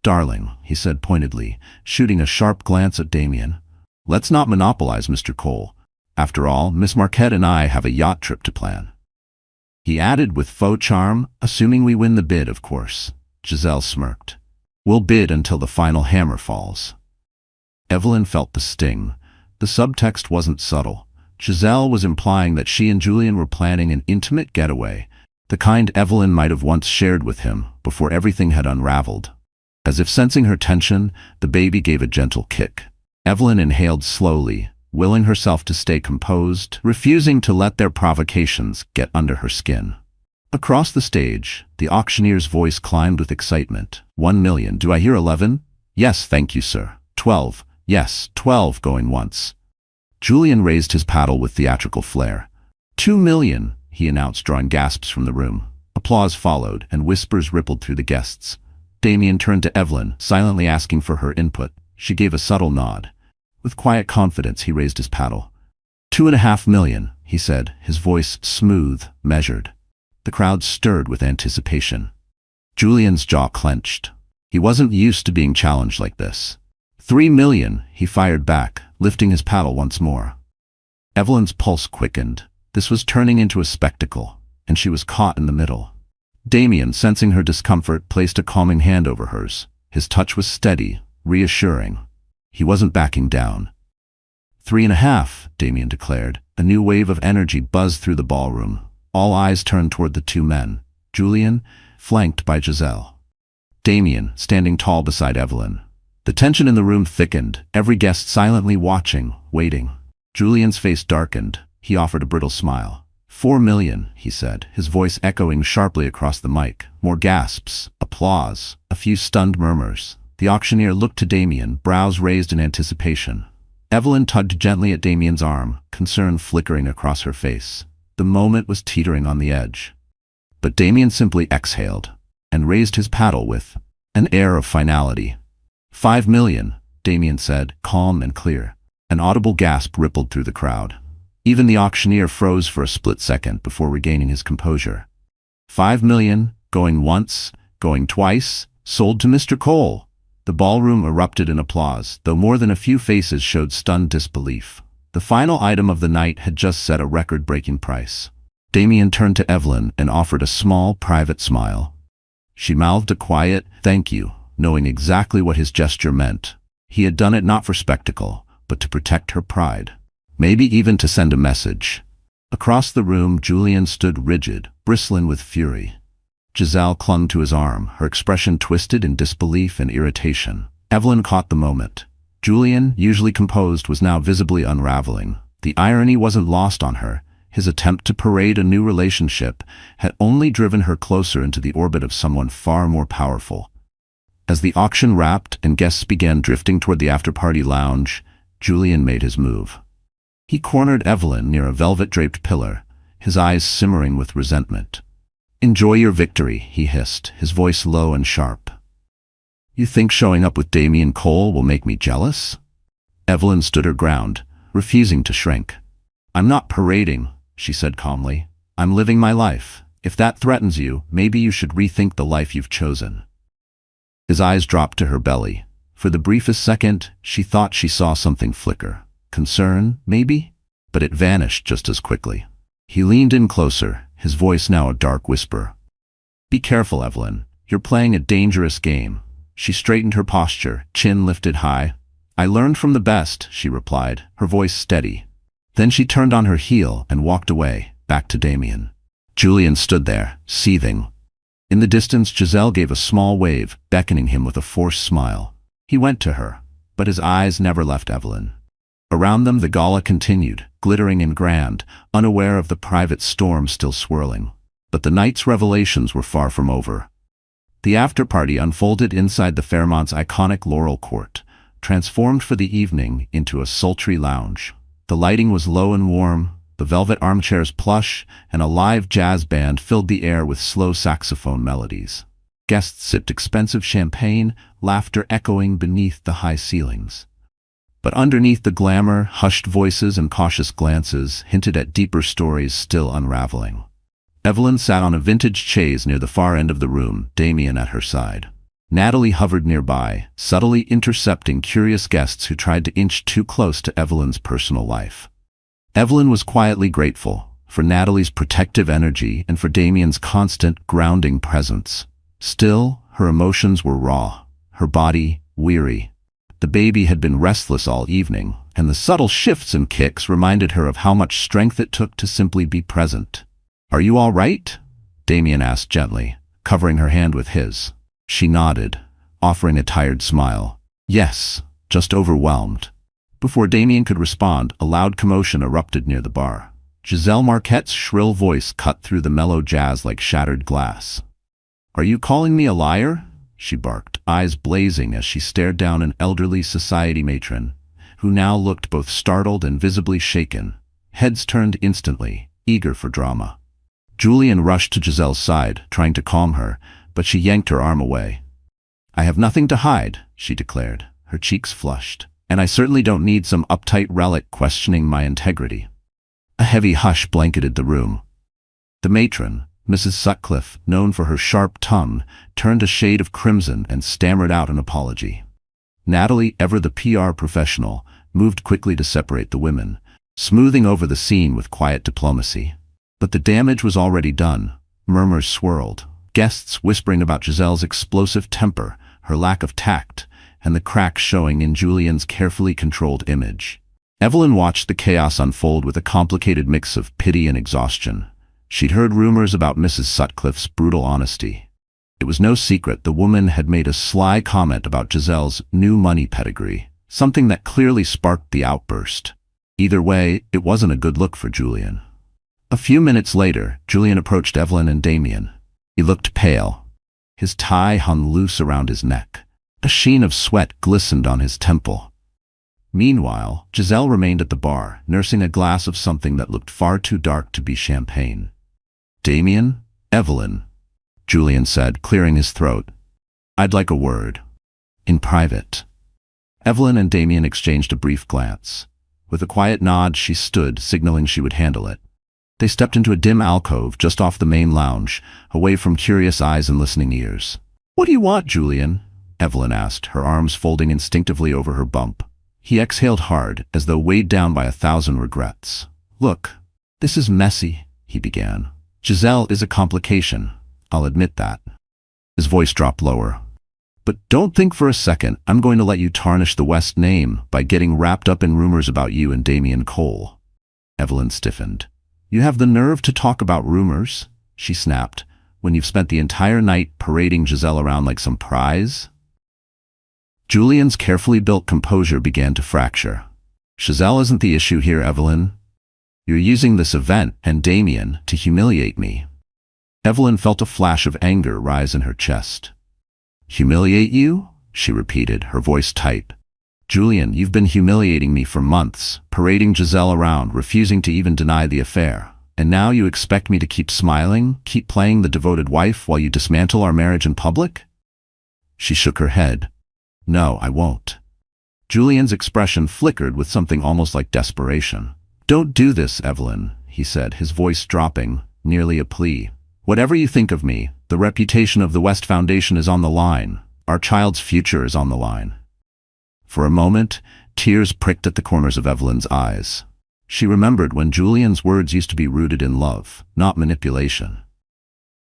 "Darling," he said pointedly, shooting a sharp glance at Damien. "Let's not monopolize Mr. Cole. After all, Miss Marquette and I have a yacht trip to plan." He added with faux charm, "Assuming we win the bid, of course." Giselle smirked. "We'll bid until the final hammer falls." Evelyn felt the sting. The subtext wasn't subtle. Giselle was implying that she and Julian were planning an intimate getaway, the kind Evelyn might have once shared with him before everything had unraveled. As if sensing her tension, the baby gave a gentle kick. Evelyn inhaled slowly, willing herself to stay composed, refusing to let their provocations get under her skin. Across the stage, the auctioneer's voice climbed with excitement. 1 million, do I hear 11? Yes, thank you, sir. 12. Yes, 12 going once. Julian raised his paddle with theatrical flair. 2 million, he announced, drawing gasps from the room. Applause followed, and whispers rippled through the guests. Damien turned to Evelyn, silently asking for her input. She gave a subtle nod. With quiet confidence, he raised his paddle. 2.5 million, he said, his voice smooth, measured. The crowd stirred with anticipation. Julian's jaw clenched. He wasn't used to being challenged like this. 3 million, he fired back, lifting his paddle once more. Evelyn's pulse quickened. This was turning into a spectacle, and she was caught in the middle. Damien, sensing her discomfort, placed a calming hand over hers. His touch was steady, reassuring. He wasn't backing down. 3.5, Damien declared. A new wave of energy buzzed through the ballroom. All eyes turned toward the two men. Julian, flanked by Giselle. Damien, standing tall beside Evelyn. The tension in the room thickened, every guest silently watching, waiting. Julian's face darkened. He offered a brittle smile. 4 million, he said, his voice echoing sharply across the mic. More gasps, applause, a few stunned murmurs. The auctioneer looked to Damien, brows raised in anticipation. Evelyn tugged gently at Damien's arm, concern flickering across her face. The moment was teetering on the edge. But Damien simply exhaled, and raised his paddle with an air of finality. 5 million, Damien said, calm and clear. An audible gasp rippled through the crowd. Even the auctioneer froze for a split second before regaining his composure. 5 million, going once, going twice, sold to Mr. Cole. The ballroom erupted in applause, though more than a few faces showed stunned disbelief. The final item of the night had just set a record-breaking price. Damien turned to Evelyn and offered a small, private smile. She mouthed a quiet, "Thank you," knowing exactly what his gesture meant. He had done it not for spectacle, but to protect her pride. Maybe even to send a message. Across the room, Julian stood rigid, bristling with fury. Giselle clung to his arm, her expression twisted in disbelief and irritation. Evelyn caught the moment. Julian, usually composed, was now visibly unraveling. The irony wasn't lost on her. His attempt to parade a new relationship had only driven her closer into the orbit of someone far more powerful. As the auction wrapped and guests began drifting toward the after-party lounge, Julian made his move. He cornered Evelyn near a velvet-draped pillar, his eyes simmering with resentment. "Enjoy your victory," he hissed, his voice low and sharp. "You think showing up with Damien Cole will make me jealous?" Evelyn stood her ground, refusing to shrink. "I'm not parading," she said calmly. "I'm living my life. If that threatens you, maybe you should rethink the life you've chosen." His eyes dropped to her belly. For the briefest second, she thought she saw something flicker. Concern, maybe? But it vanished just as quickly. He leaned in closer, his voice now a dark whisper. "Be careful, Evelyn. You're playing a dangerous game." She straightened her posture, chin lifted high. "I learned from the best," she replied, her voice steady. Then she turned on her heel and walked away, back to Damien. Julian stood there, seething. In the distance, Giselle gave a small wave, beckoning him with a forced smile. He went to her, but his eyes never left Evelyn. Around them, the gala continued, glittering and grand, unaware of the private storm still swirling. But the night's revelations were far from over. The after-party unfolded inside the Fairmont's iconic Laurel Court, transformed for the evening into a sultry lounge. The lighting was low and warm, the velvet armchairs plush, and a live jazz band filled the air with slow saxophone melodies. Guests sipped expensive champagne, laughter echoing beneath the high ceilings. But underneath the glamour, hushed voices and cautious glances hinted at deeper stories still unraveling. Evelyn sat on a vintage chaise near the far end of the room, Damien at her side. Natalie hovered nearby, subtly intercepting curious guests who tried to inch too close to Evelyn's personal life. Evelyn was quietly grateful for Natalie's protective energy and for Damien's constant, grounding presence. Still, her emotions were raw, her body weary. The baby had been restless all evening, and the subtle shifts and kicks reminded her of how much strength it took to simply be present. "Are you all right?" Damien asked gently, covering her hand with his. She nodded, offering a tired smile. "Yes, just overwhelmed." Before Damien could respond, a loud commotion erupted near the bar. Giselle Marquette's shrill voice cut through the mellow jazz like shattered glass. "Are you calling me a liar?" she barked, eyes blazing as she stared down an elderly society matron, who now looked both startled and visibly shaken. Heads turned instantly, eager for drama. Julian rushed to Giselle's side, trying to calm her, but she yanked her arm away. "I have nothing to hide," she declared, her cheeks flushed, "and I certainly don't need some uptight relic questioning my integrity." A heavy hush blanketed the room. The matron, Mrs. Sutcliffe, known for her sharp tongue, turned a shade of crimson and stammered out an apology. Natalie, ever the PR professional, moved quickly to separate the women, smoothing over the scene with quiet diplomacy. But the damage was already done. Murmurs swirled, guests whispering about Giselle's explosive temper, her lack of tact, and the cracks showing in Julian's carefully controlled image. Evelyn watched the chaos unfold with a complicated mix of pity and exhaustion. She'd heard rumors about Mrs. Sutcliffe's brutal honesty. It was no secret the woman had made a sly comment about Giselle's new money pedigree, something that clearly sparked the outburst. Either way, it wasn't a good look for Julian. A few minutes later, Julian approached Evelyn and Damien. He looked pale. His tie hung loose around his neck. A sheen of sweat glistened on his temple. Meanwhile, Giselle remained at the bar, nursing a glass of something that looked far too dark to be champagne. "Damien, Evelyn," Julian said, clearing his throat. "I'd like a word. In private." Evelyn and Damien exchanged a brief glance. With a quiet nod, she stood, signaling she would handle it. They stepped into a dim alcove just off the main lounge, away from curious eyes and listening ears. "What do you want, Julian?" Evelyn asked, her arms folding instinctively over her bump. He exhaled hard, as though weighed down by 1,000 regrets. "Look, this is messy," he began. "Giselle is a complication, I'll admit that." His voice dropped lower. "But don't think for a second I'm going to let you tarnish the West name by getting wrapped up in rumors about you and Damien Cole." Evelyn stiffened. "You have the nerve to talk about rumors," she snapped, "when you've spent the entire night parading Giselle around like some prize?" Julian's carefully built composure began to fracture. "Giselle isn't the issue here, Evelyn. You're using this event and Damien to humiliate me." Evelyn felt a flash of anger rise in her chest. "Humiliate you?" she repeated, her voice tight. "Julian, you've been humiliating me for months, parading Giselle around, refusing to even deny the affair. And now you expect me to keep smiling, keep playing the devoted wife while you dismantle our marriage in public?" She shook her head. "No, I won't." Julian's expression flickered with something almost like desperation. "Don't do this, Evelyn," he said, his voice dropping, nearly a plea. "Whatever you think of me, the reputation of the West Foundation is on the line. Our child's future is on the line." For a moment, tears pricked at the corners of Evelyn's eyes. She remembered when Julian's words used to be rooted in love, not manipulation.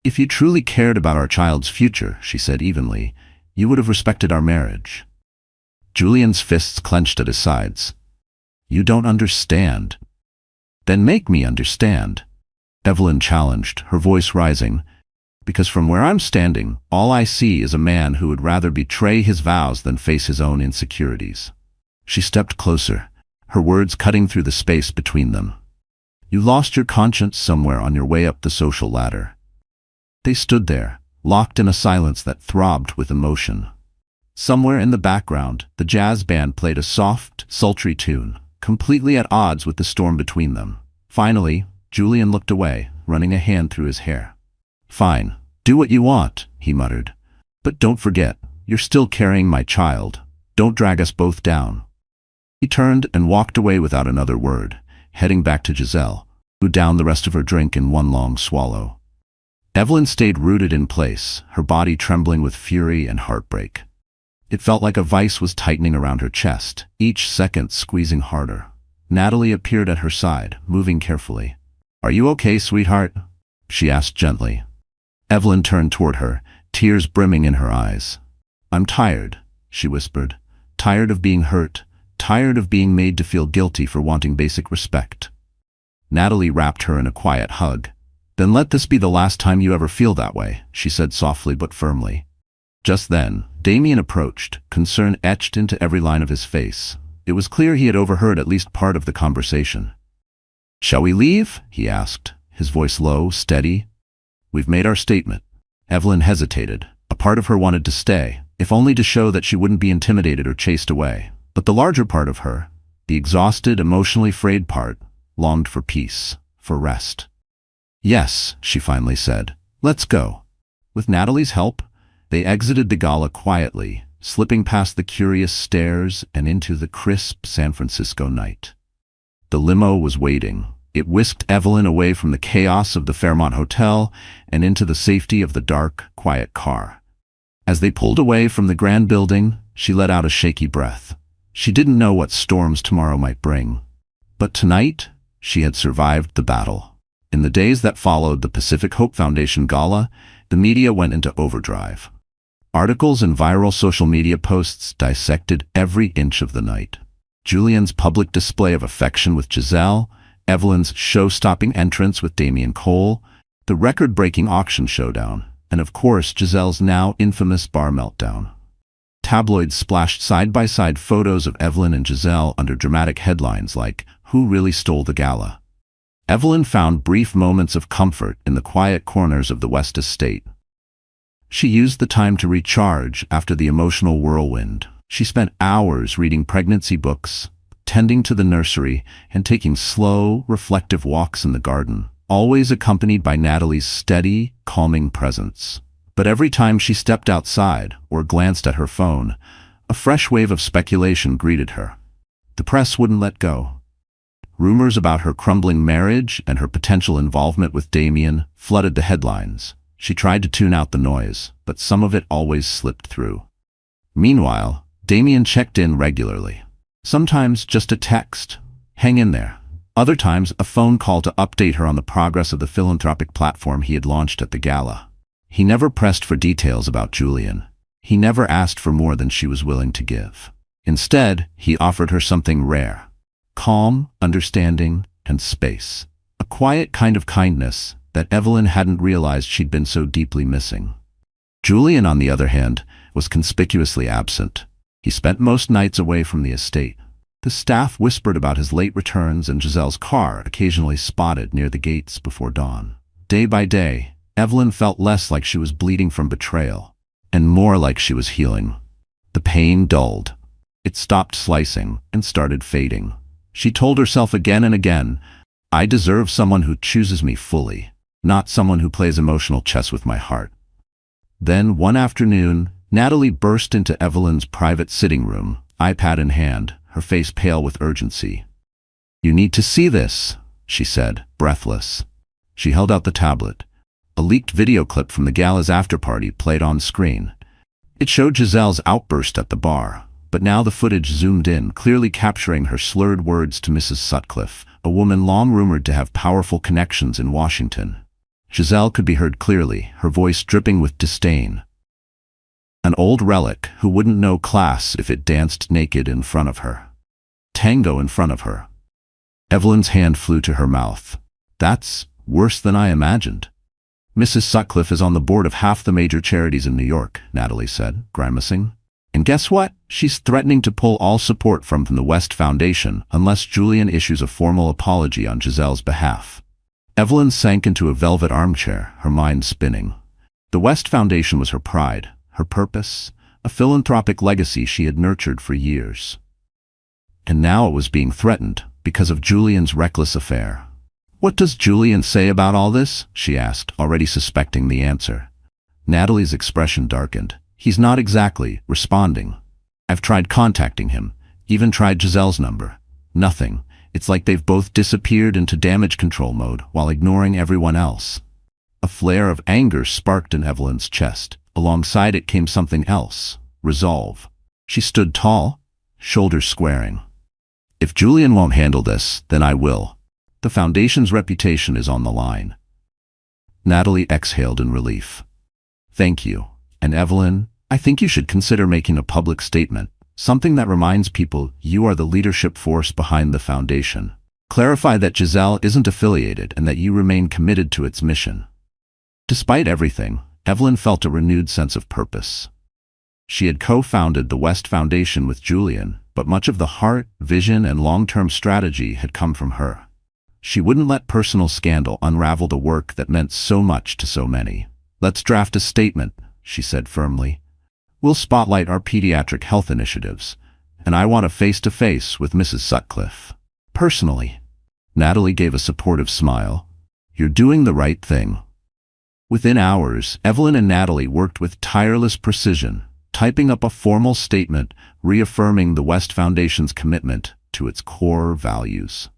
"If you truly cared about our child's future," she said evenly, "you would have respected our marriage." Julian's fists clenched at his sides. "You don't understand." "Then make me understand," Evelyn challenged, her voice rising. "Because from where I'm standing, all I see is a man who would rather betray his vows than face his own insecurities." She stepped closer, her words cutting through the space between them. "You lost your conscience somewhere on your way up the social ladder." They stood there, locked in a silence that throbbed with emotion. Somewhere in the background, the jazz band played a soft, sultry tune, completely at odds with the storm between them. Finally, Julian looked away, running a hand through his hair. "Fine, do what you want," he muttered. "But don't forget, you're still carrying my child. Don't drag us both down." He turned and walked away without another word, heading back to Giselle, who downed the rest of her drink in one long swallow. Evelyn stayed rooted in place, her body trembling with fury and heartbreak. It felt like a vice was tightening around her chest, each second squeezing harder. Natalie appeared at her side, moving carefully. "Are you okay, sweetheart?" she asked gently. Evelyn turned toward her, tears brimming in her eyes. "I'm tired," she whispered. "Tired of being hurt, tired of being made to feel guilty for wanting basic respect." Natalie wrapped her in a quiet hug. "Then let this be the last time you ever feel that way," she said softly but firmly. Just then, Damien approached, concern etched into every line of his face. It was clear he had overheard at least part of the conversation. "Shall we leave?" he asked, his voice low, steady. "We've made our statement." Evelyn hesitated, a Part of her wanted to stay, if only to show that she wouldn't be intimidated or chased away. But the larger part of her, the exhausted, emotionally frayed part, longed for peace, for rest. "Yes," she finally said. "Let's go." With Natalie's help, they exited the gala quietly, slipping past the curious stares and into the crisp San Francisco night. The limo was waiting. It whisked Evelyn away from the chaos of the Fairmont Hotel and into the safety of the dark, quiet car. As they pulled away from the grand building, she let out a shaky breath. She didn't know what storms tomorrow might bring. But tonight, she had survived the battle. In the days that followed the Pacific Hope Foundation Gala, the media went into overdrive. Articles and viral social media posts dissected every inch of the night. Julian's public display of affection with Giselle, Evelyn's show-stopping entrance with Damian Cole, the record-breaking auction showdown, and of course Giselle's now infamous bar meltdown. Tabloids splashed side-by-side photos of Evelyn and Giselle under dramatic headlines like, "Who really stole the gala?" Evelyn found brief moments of comfort in the quiet corners of the West Estate. She used the time to recharge after the emotional whirlwind. She spent hours reading pregnancy books, tending to the nursery, and taking slow, reflective walks in the garden, always accompanied by Natalie's steady, calming presence. But every time she stepped outside or glanced at her phone, a fresh wave of speculation greeted her. The press wouldn't let go. Rumors about her crumbling marriage and her potential involvement with Damian flooded the headlines. She tried to tune out the noise, but some of it always slipped through. Meanwhile, Damian checked in regularly. Sometimes just a text, "Hang in there." Other times a phone call to update her on the progress of the philanthropic platform he had launched at the gala. He never pressed for details about Julian. He never asked for more than she was willing to give. Instead, he offered her something rare: calm, understanding, and space. A quiet kind of kindness that Evelyn hadn't realized she'd been so deeply missing. Julian, on the other hand, was conspicuously absent. He spent most nights away from the estate. The staff whispered about his late returns and Giselle's car occasionally spotted near the gates before dawn. Day by day, Evelyn felt less like she was bleeding from betrayal, and more like she was healing. The pain dulled. It stopped slicing and started fading. She told herself again and again, "I deserve someone who chooses me fully, not someone who plays emotional chess with my heart." Then, one afternoon, Natalie burst into Evelyn's private sitting room, iPad in hand, her face pale with urgency. "You need to see this," she said, breathless. She held out the tablet. A leaked video clip from the gala's after-party played on screen. It showed Giselle's outburst at the bar, but now the footage zoomed in, clearly capturing her slurred words to Mrs. Sutcliffe, a woman long rumored to have powerful connections in Washington. Giselle could be heard clearly, her voice dripping with disdain. An old relic who wouldn't know class if it danced naked in front of her. Tango in front of her. Evelyn's hand flew to her mouth. "That's worse than I imagined." "Mrs. Sutcliffe is on the board of half the major charities in New York," Natalie said, grimacing. "And guess what? She's threatening to pull all support from the West Foundation unless Julian issues a formal apology on Giselle's behalf." Evelyn sank into a velvet armchair, her mind spinning. The West Foundation was her pride, her purpose, a philanthropic legacy she had nurtured for years. And now it was being threatened because of Julian's reckless affair. "What does Julian say about all this?" she asked, already suspecting the answer. Natalie's expression darkened. "He's not exactly responding. I've tried contacting him, even tried Giselle's number. Nothing. It's like they've both disappeared into damage control mode while ignoring everyone else." A flare of anger sparked in Evelyn's chest. Alongside it came something else: resolve. She stood tall, shoulders squaring. "If Julian won't handle this, then I will. The Foundation's reputation is on the line." Natalie exhaled in relief. "Thank you. And Evelyn, I think you should consider making a public statement. Something that reminds people you are the leadership force behind the Foundation. Clarify that Giselle isn't affiliated and that you remain committed to its mission." Despite everything, Evelyn felt a renewed sense of purpose. She had co-founded the West Foundation with Julian, but much of the heart, vision, and long-term strategy had come from her. She wouldn't let personal scandal unravel the work that meant so much to so many. "Let's draft a statement," she said firmly. We'll spotlight our pediatric health initiatives, and I want a face-to-face with Mrs. Sutcliffe. Personally. Natalie gave a supportive smile. You're doing the right thing. Within hours, Evelyn and Natalie worked with tireless precision, typing up a formal statement reaffirming the West Foundation's commitment to its core values.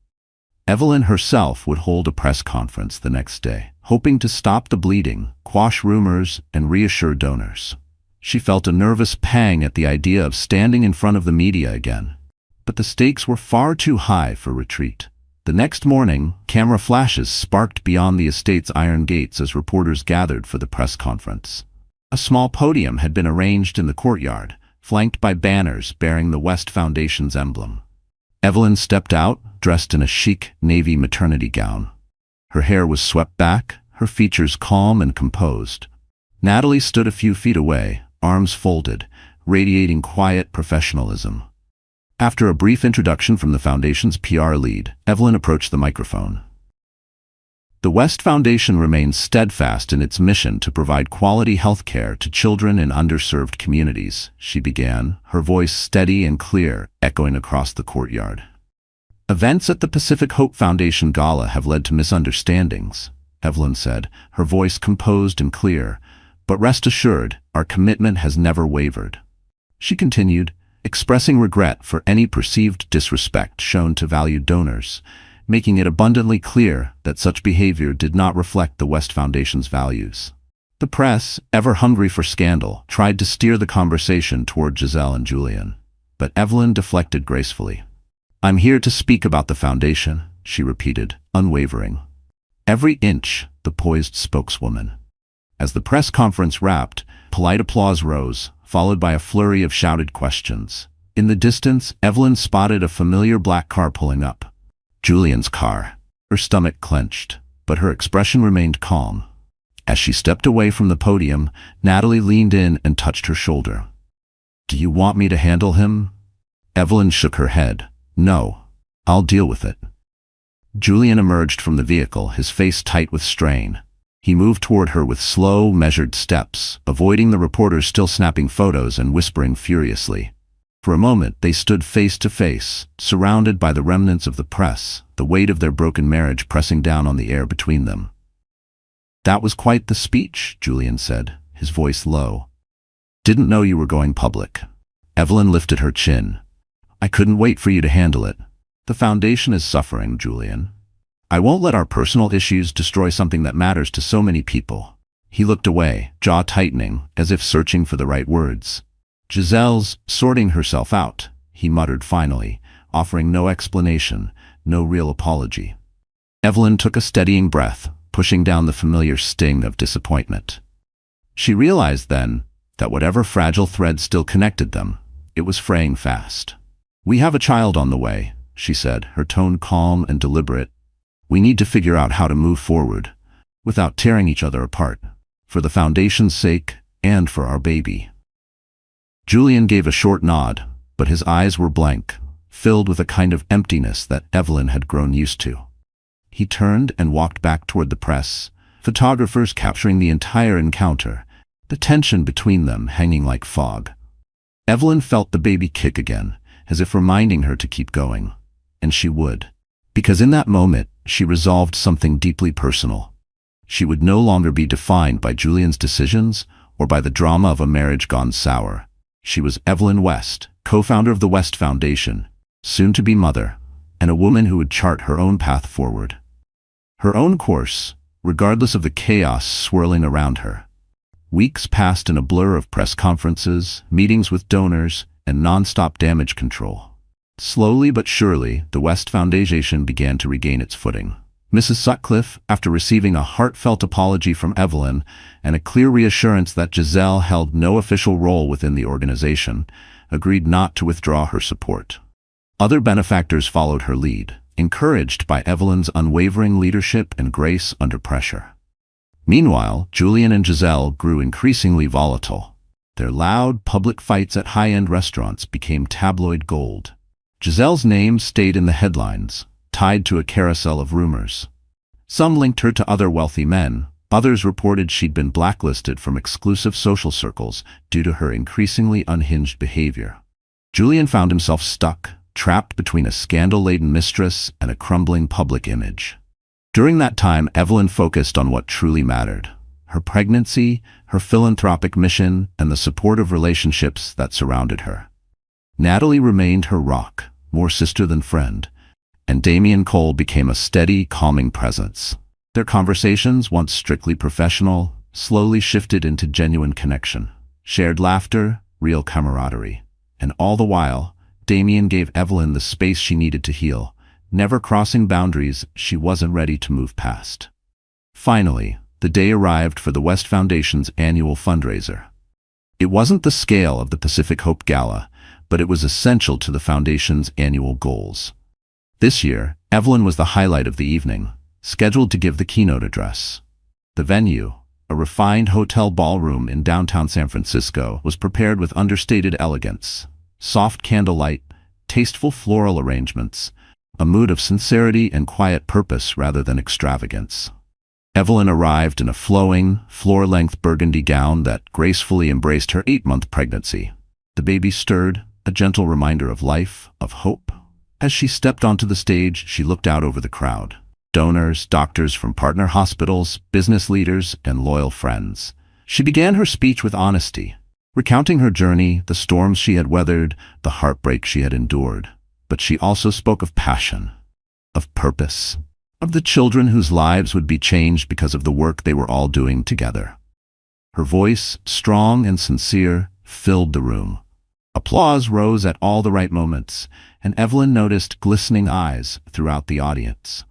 Evelyn herself would hold a press conference the next day, hoping to stop the bleeding, quash rumors, and reassure donors. She felt a nervous pang at the idea of standing in front of the media again. But the stakes were far too high for retreat. The next morning, camera flashes sparked beyond the estate's iron gates as reporters gathered for the press conference. A small podium had been arranged in the courtyard, flanked by banners bearing the West Foundation's emblem. Evelyn stepped out, dressed in a chic navy maternity gown. Her hair was swept back, her features calm and composed. Natalie stood a few feet away, arms folded, radiating quiet professionalism. After a brief introduction from the Foundation's PR lead, Evelyn approached the microphone. The West Foundation remains steadfast in its mission to provide quality health care to children in underserved communities, she began, her voice steady and clear, echoing across the courtyard. Events at the Pacific Hope Foundation Gala have led to misunderstandings, Evelyn said, her voice composed and clear, but rest assured, our commitment has never wavered. She continued, expressing regret for any perceived disrespect shown to valued donors, making it abundantly clear that such behavior did not reflect the West Foundation's values. The press, ever hungry for scandal, tried to steer the conversation toward Giselle and Julian, but Evelyn deflected gracefully. I'm here to speak about the Foundation, she repeated, unwavering. Every inch, the poised spokeswoman. As the press conference wrapped, polite applause rose, followed by a flurry of shouted questions. In the distance, Evelyn spotted a familiar black car pulling up. Julian's car. Her stomach clenched, but her expression remained calm. As she stepped away from the podium, Natalie leaned in and touched her shoulder. Do you want me to handle him? Evelyn shook her head. No, I'll deal with it. Julian emerged from the vehicle, his face tight with strain. He moved toward her with slow, measured steps, avoiding the reporters still snapping photos and whispering furiously. For a moment, they stood face to face, surrounded by the remnants of the press, the weight of their broken marriage pressing down on the air between them. That was quite the speech, Julian said, his voice low. Didn't know you were going public. Evelyn lifted her chin. I couldn't wait for you to handle it. The Foundation is suffering, Julian. I won't let our personal issues destroy something that matters to so many people. He looked away, jaw tightening, as if searching for the right words. Giselle's sorting herself out, he muttered finally, offering no explanation, no real apology. Evelyn took a steadying breath, pushing down the familiar sting of disappointment. She realized then that whatever fragile thread still connected them, it was fraying fast. We have a child on the way, she said, her tone calm and deliberate. We need to figure out how to move forward, without tearing each other apart, for the Foundation's sake and for our baby. Julian gave a short nod, but his eyes were blank, filled with a kind of emptiness that Evelyn had grown used to. He turned and walked back toward the press, photographers capturing the entire encounter, the tension between them hanging like fog. Evelyn felt the baby kick again, as if reminding her to keep going, and she would. Because in that moment, she resolved something deeply personal. She would no longer be defined by Julian's decisions or by the drama of a marriage gone sour. She was Evelyn West, co-founder of the West Foundation, soon-to-be mother, and a woman who would chart her own path forward. Her own course, regardless of the chaos swirling around her. Weeks passed in a blur of press conferences, meetings with donors, and non-stop damage control. Slowly but surely, the West Foundation began to regain its footing. Mrs. Sutcliffe, after receiving a heartfelt apology from Evelyn and a clear reassurance that Giselle held no official role within the organization, agreed not to withdraw her support. Other benefactors followed her lead, encouraged by Evelyn's unwavering leadership and grace under pressure. Meanwhile, Julian and Giselle grew increasingly volatile. Their loud, public fights at high-end restaurants became tabloid gold. Giselle's name stayed in the headlines, tied to a carousel of rumors. Some linked her to other wealthy men, Others reported she'd been blacklisted from exclusive social circles due to her increasingly unhinged behavior. Julian found himself stuck, trapped between a scandal-laden mistress and a crumbling public image. During that time, Evelyn focused on what truly mattered: her pregnancy, her philanthropic mission, and the supportive relationships that surrounded her. Natalie remained her rock, more sister than friend, and Damien Cole became a steady, calming presence. Their conversations, once strictly professional, slowly shifted into genuine connection, shared laughter, real camaraderie. And all the while, Damien gave Evelyn the space she needed to heal, never crossing boundaries she wasn't ready to move past. Finally, the day arrived for the West Foundation's annual fundraiser. It wasn't the scale of the Pacific Hope Gala, but it was essential to the Foundation's annual goals. This year, Evelyn was the highlight of the evening, scheduled to give the keynote address. The venue, a refined hotel ballroom in downtown San Francisco, was prepared with understated elegance, soft candlelight, tasteful floral arrangements, a mood of sincerity and quiet purpose rather than extravagance. Evelyn arrived in a flowing, floor-length burgundy gown that gracefully embraced her 8-month pregnancy. The baby stirred, a gentle reminder of life, of hope. As she stepped onto the stage, she looked out over the crowd. Donors, doctors from partner hospitals, business leaders, and loyal friends. She began her speech with honesty, recounting her journey, the storms she had weathered, the heartbreak she had endured. But she also spoke of passion, of purpose, of the children whose lives would be changed because of the work they were all doing together. Her voice, strong and sincere, filled the room. Applause rose at all the right moments, and Evelyn noticed glistening eyes throughout the audience.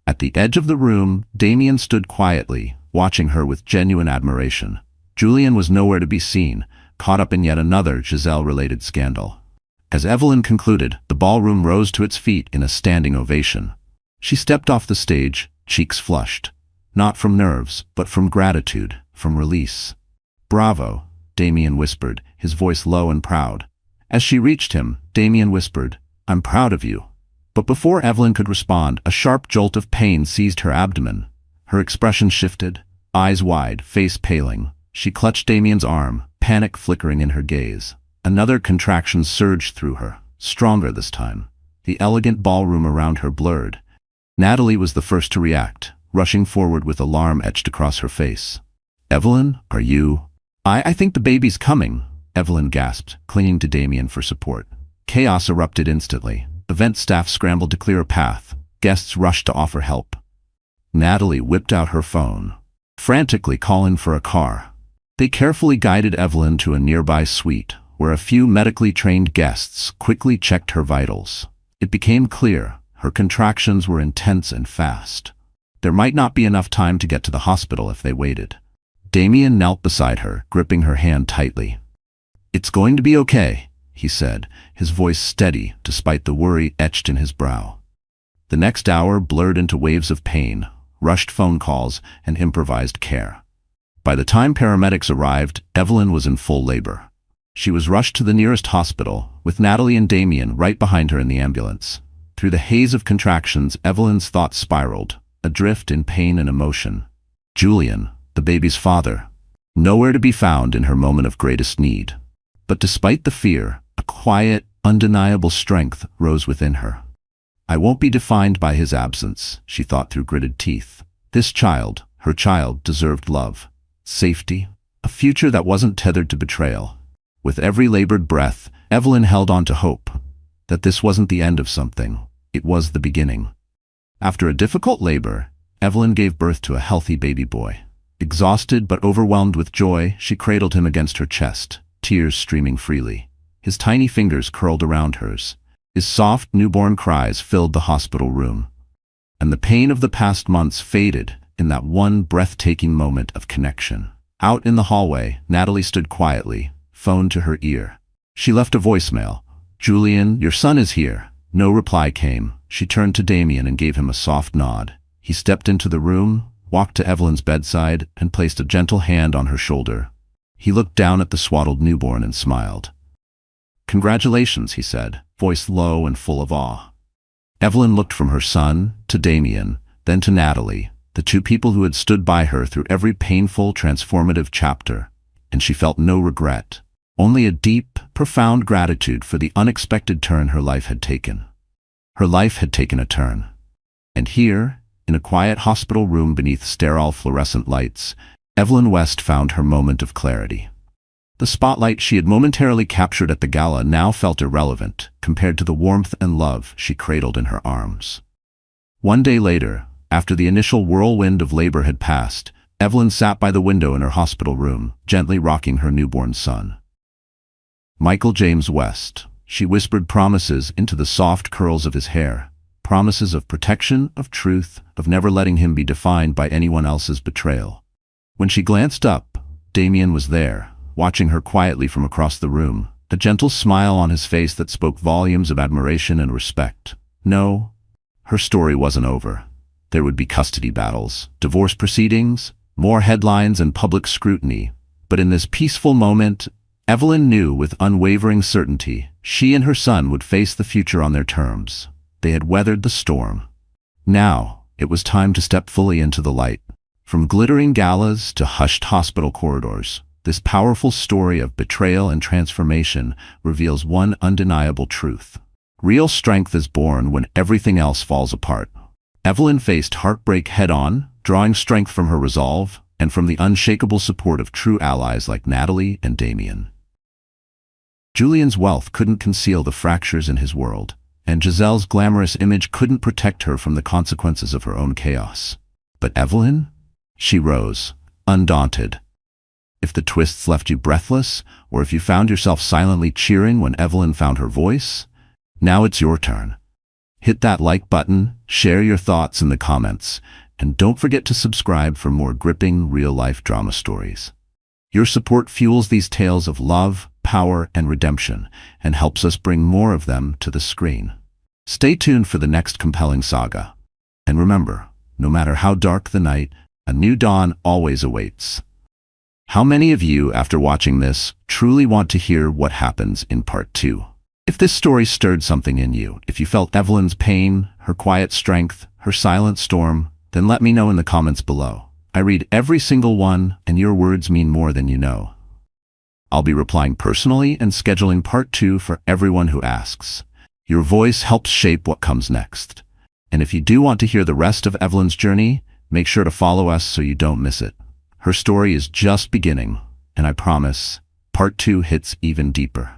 At the edge of the room, Damien stood quietly, watching her with genuine admiration. Julian was nowhere to be seen, caught up in yet another Giselle-related scandal. As Evelyn concluded, the ballroom rose to its feet in a standing ovation. She stepped off the stage, cheeks flushed, not from nerves, but from gratitude, from release. "Bravo," Damien whispered, his voice low and proud. As she reached him, Damien whispered, "I'm proud of you." But before Evelyn could respond, a sharp jolt of pain seized her abdomen. Her expression shifted, eyes wide, face paling. She clutched Damien's arm, panic flickering in her gaze. Another contraction surged through her, stronger this time. The elegant ballroom around her blurred. Natalie was the first to react, rushing forward with alarm etched across her face. "Evelyn, are you—" I think the baby's coming," Evelyn gasped, clinging to Damien for support. Chaos erupted instantly. Event staff scrambled to clear a path. Guests rushed to offer help. Natalie whipped out her phone, frantically calling for a car. They carefully guided Evelyn to a nearby suite, where a few medically trained guests quickly checked her vitals. It became clear her contractions were intense and fast. There might not be enough time to get to the hospital if they waited. Damien knelt beside her, gripping her hand tightly. "It's going to be okay," he said, his voice steady despite the worry etched in his brow. The next hour blurred into waves of pain, rushed phone calls, and improvised care. By the time paramedics arrived, Evelyn was in full labor. She was rushed to the nearest hospital, with Natalie and Damien right behind her in the ambulance. Through the haze of contractions, Evelyn's thoughts spiraled, adrift in pain and emotion. Julian, the baby's father, nowhere to be found in her moment of greatest need. But despite the fear, a quiet, undeniable strength rose within her. "I won't be defined by his absence," she thought through gritted teeth. This child, her child, deserved love, safety, a future that wasn't tethered to betrayal. With every labored breath, Evelyn held on to hope that this wasn't the end of something. It was the beginning. After a difficult labor, Evelyn gave birth to a healthy baby boy. Exhausted but overwhelmed with joy, she cradled him against her chest, tears streaming freely. His tiny fingers curled around hers. His soft, newborn cries filled the hospital room. And the pain of the past months faded in that one breathtaking moment of connection. Out in the hallway, Natalie stood quietly, phone to her ear. She left a voicemail. "Julian, your son is here." No reply came. She turned to Damien and gave him a soft nod. He stepped into the room, walked to Evelyn's bedside, and placed a gentle hand on her shoulder. He looked down at the swaddled newborn and smiled. "Congratulations," he said, voice low and full of awe. Evelyn looked from her son to Damien, then to Natalie, the two people who had stood by her through every painful, transformative chapter, and she felt no regret, only a deep, profound gratitude for the unexpected turn her life had taken. Her life had taken a turn. And here, in a quiet hospital room beneath sterile fluorescent lights, Evelyn West found her moment of clarity. The spotlight she had momentarily captured at the gala now felt irrelevant compared to the warmth and love she cradled in her arms. One day later, after the initial whirlwind of labor had passed, Evelyn sat by the window in her hospital room, gently rocking her newborn son. Michael James West, she whispered promises into the soft curls of his hair, promises of protection, of truth, of never letting him be defined by anyone else's betrayal. When she glanced up, Damien was there, watching her quietly from across the room, a gentle smile on his face that spoke volumes of admiration and respect. No, her story wasn't over. There would be custody battles, divorce proceedings, more headlines and public scrutiny. But in this peaceful moment, Evelyn knew with unwavering certainty she and her son would face the future on their terms. They had weathered the storm. Now, it was time to step fully into the light. From glittering galas to hushed hospital corridors, this powerful story of betrayal and transformation reveals one undeniable truth. Real strength is born when everything else falls apart. Evelyn faced heartbreak head-on, drawing strength from her resolve and from the unshakable support of true allies like Natalie and Damien. Julian's wealth couldn't conceal the fractures in his world, and Giselle's glamorous image couldn't protect her from the consequences of her own chaos. But Evelyn? She rose, undaunted. If the twists left you breathless, or if you found yourself silently cheering when Evelyn found her voice, now it's your turn. Hit that like button, share your thoughts in the comments, and don't forget to subscribe for more gripping real-life drama stories. Your support fuels these tales of love, power, and redemption, and helps us bring more of them to the screen. Stay tuned for the next compelling saga. And remember, no matter how dark the night, a new dawn always awaits. How many of you, after watching this, truly want to hear what happens in part 2? If this story stirred something in you, if you felt Evelyn's pain, her quiet strength, her silent storm, then let me know in the comments below. I read every single one, and your words mean more than you know. I'll be replying personally and scheduling part 2 for everyone who asks. Your voice helps shape what comes next. And if you do want to hear the rest of Evelyn's journey, make sure to follow us so you don't miss it. Her story is just beginning, and I promise, part 2 hits even deeper.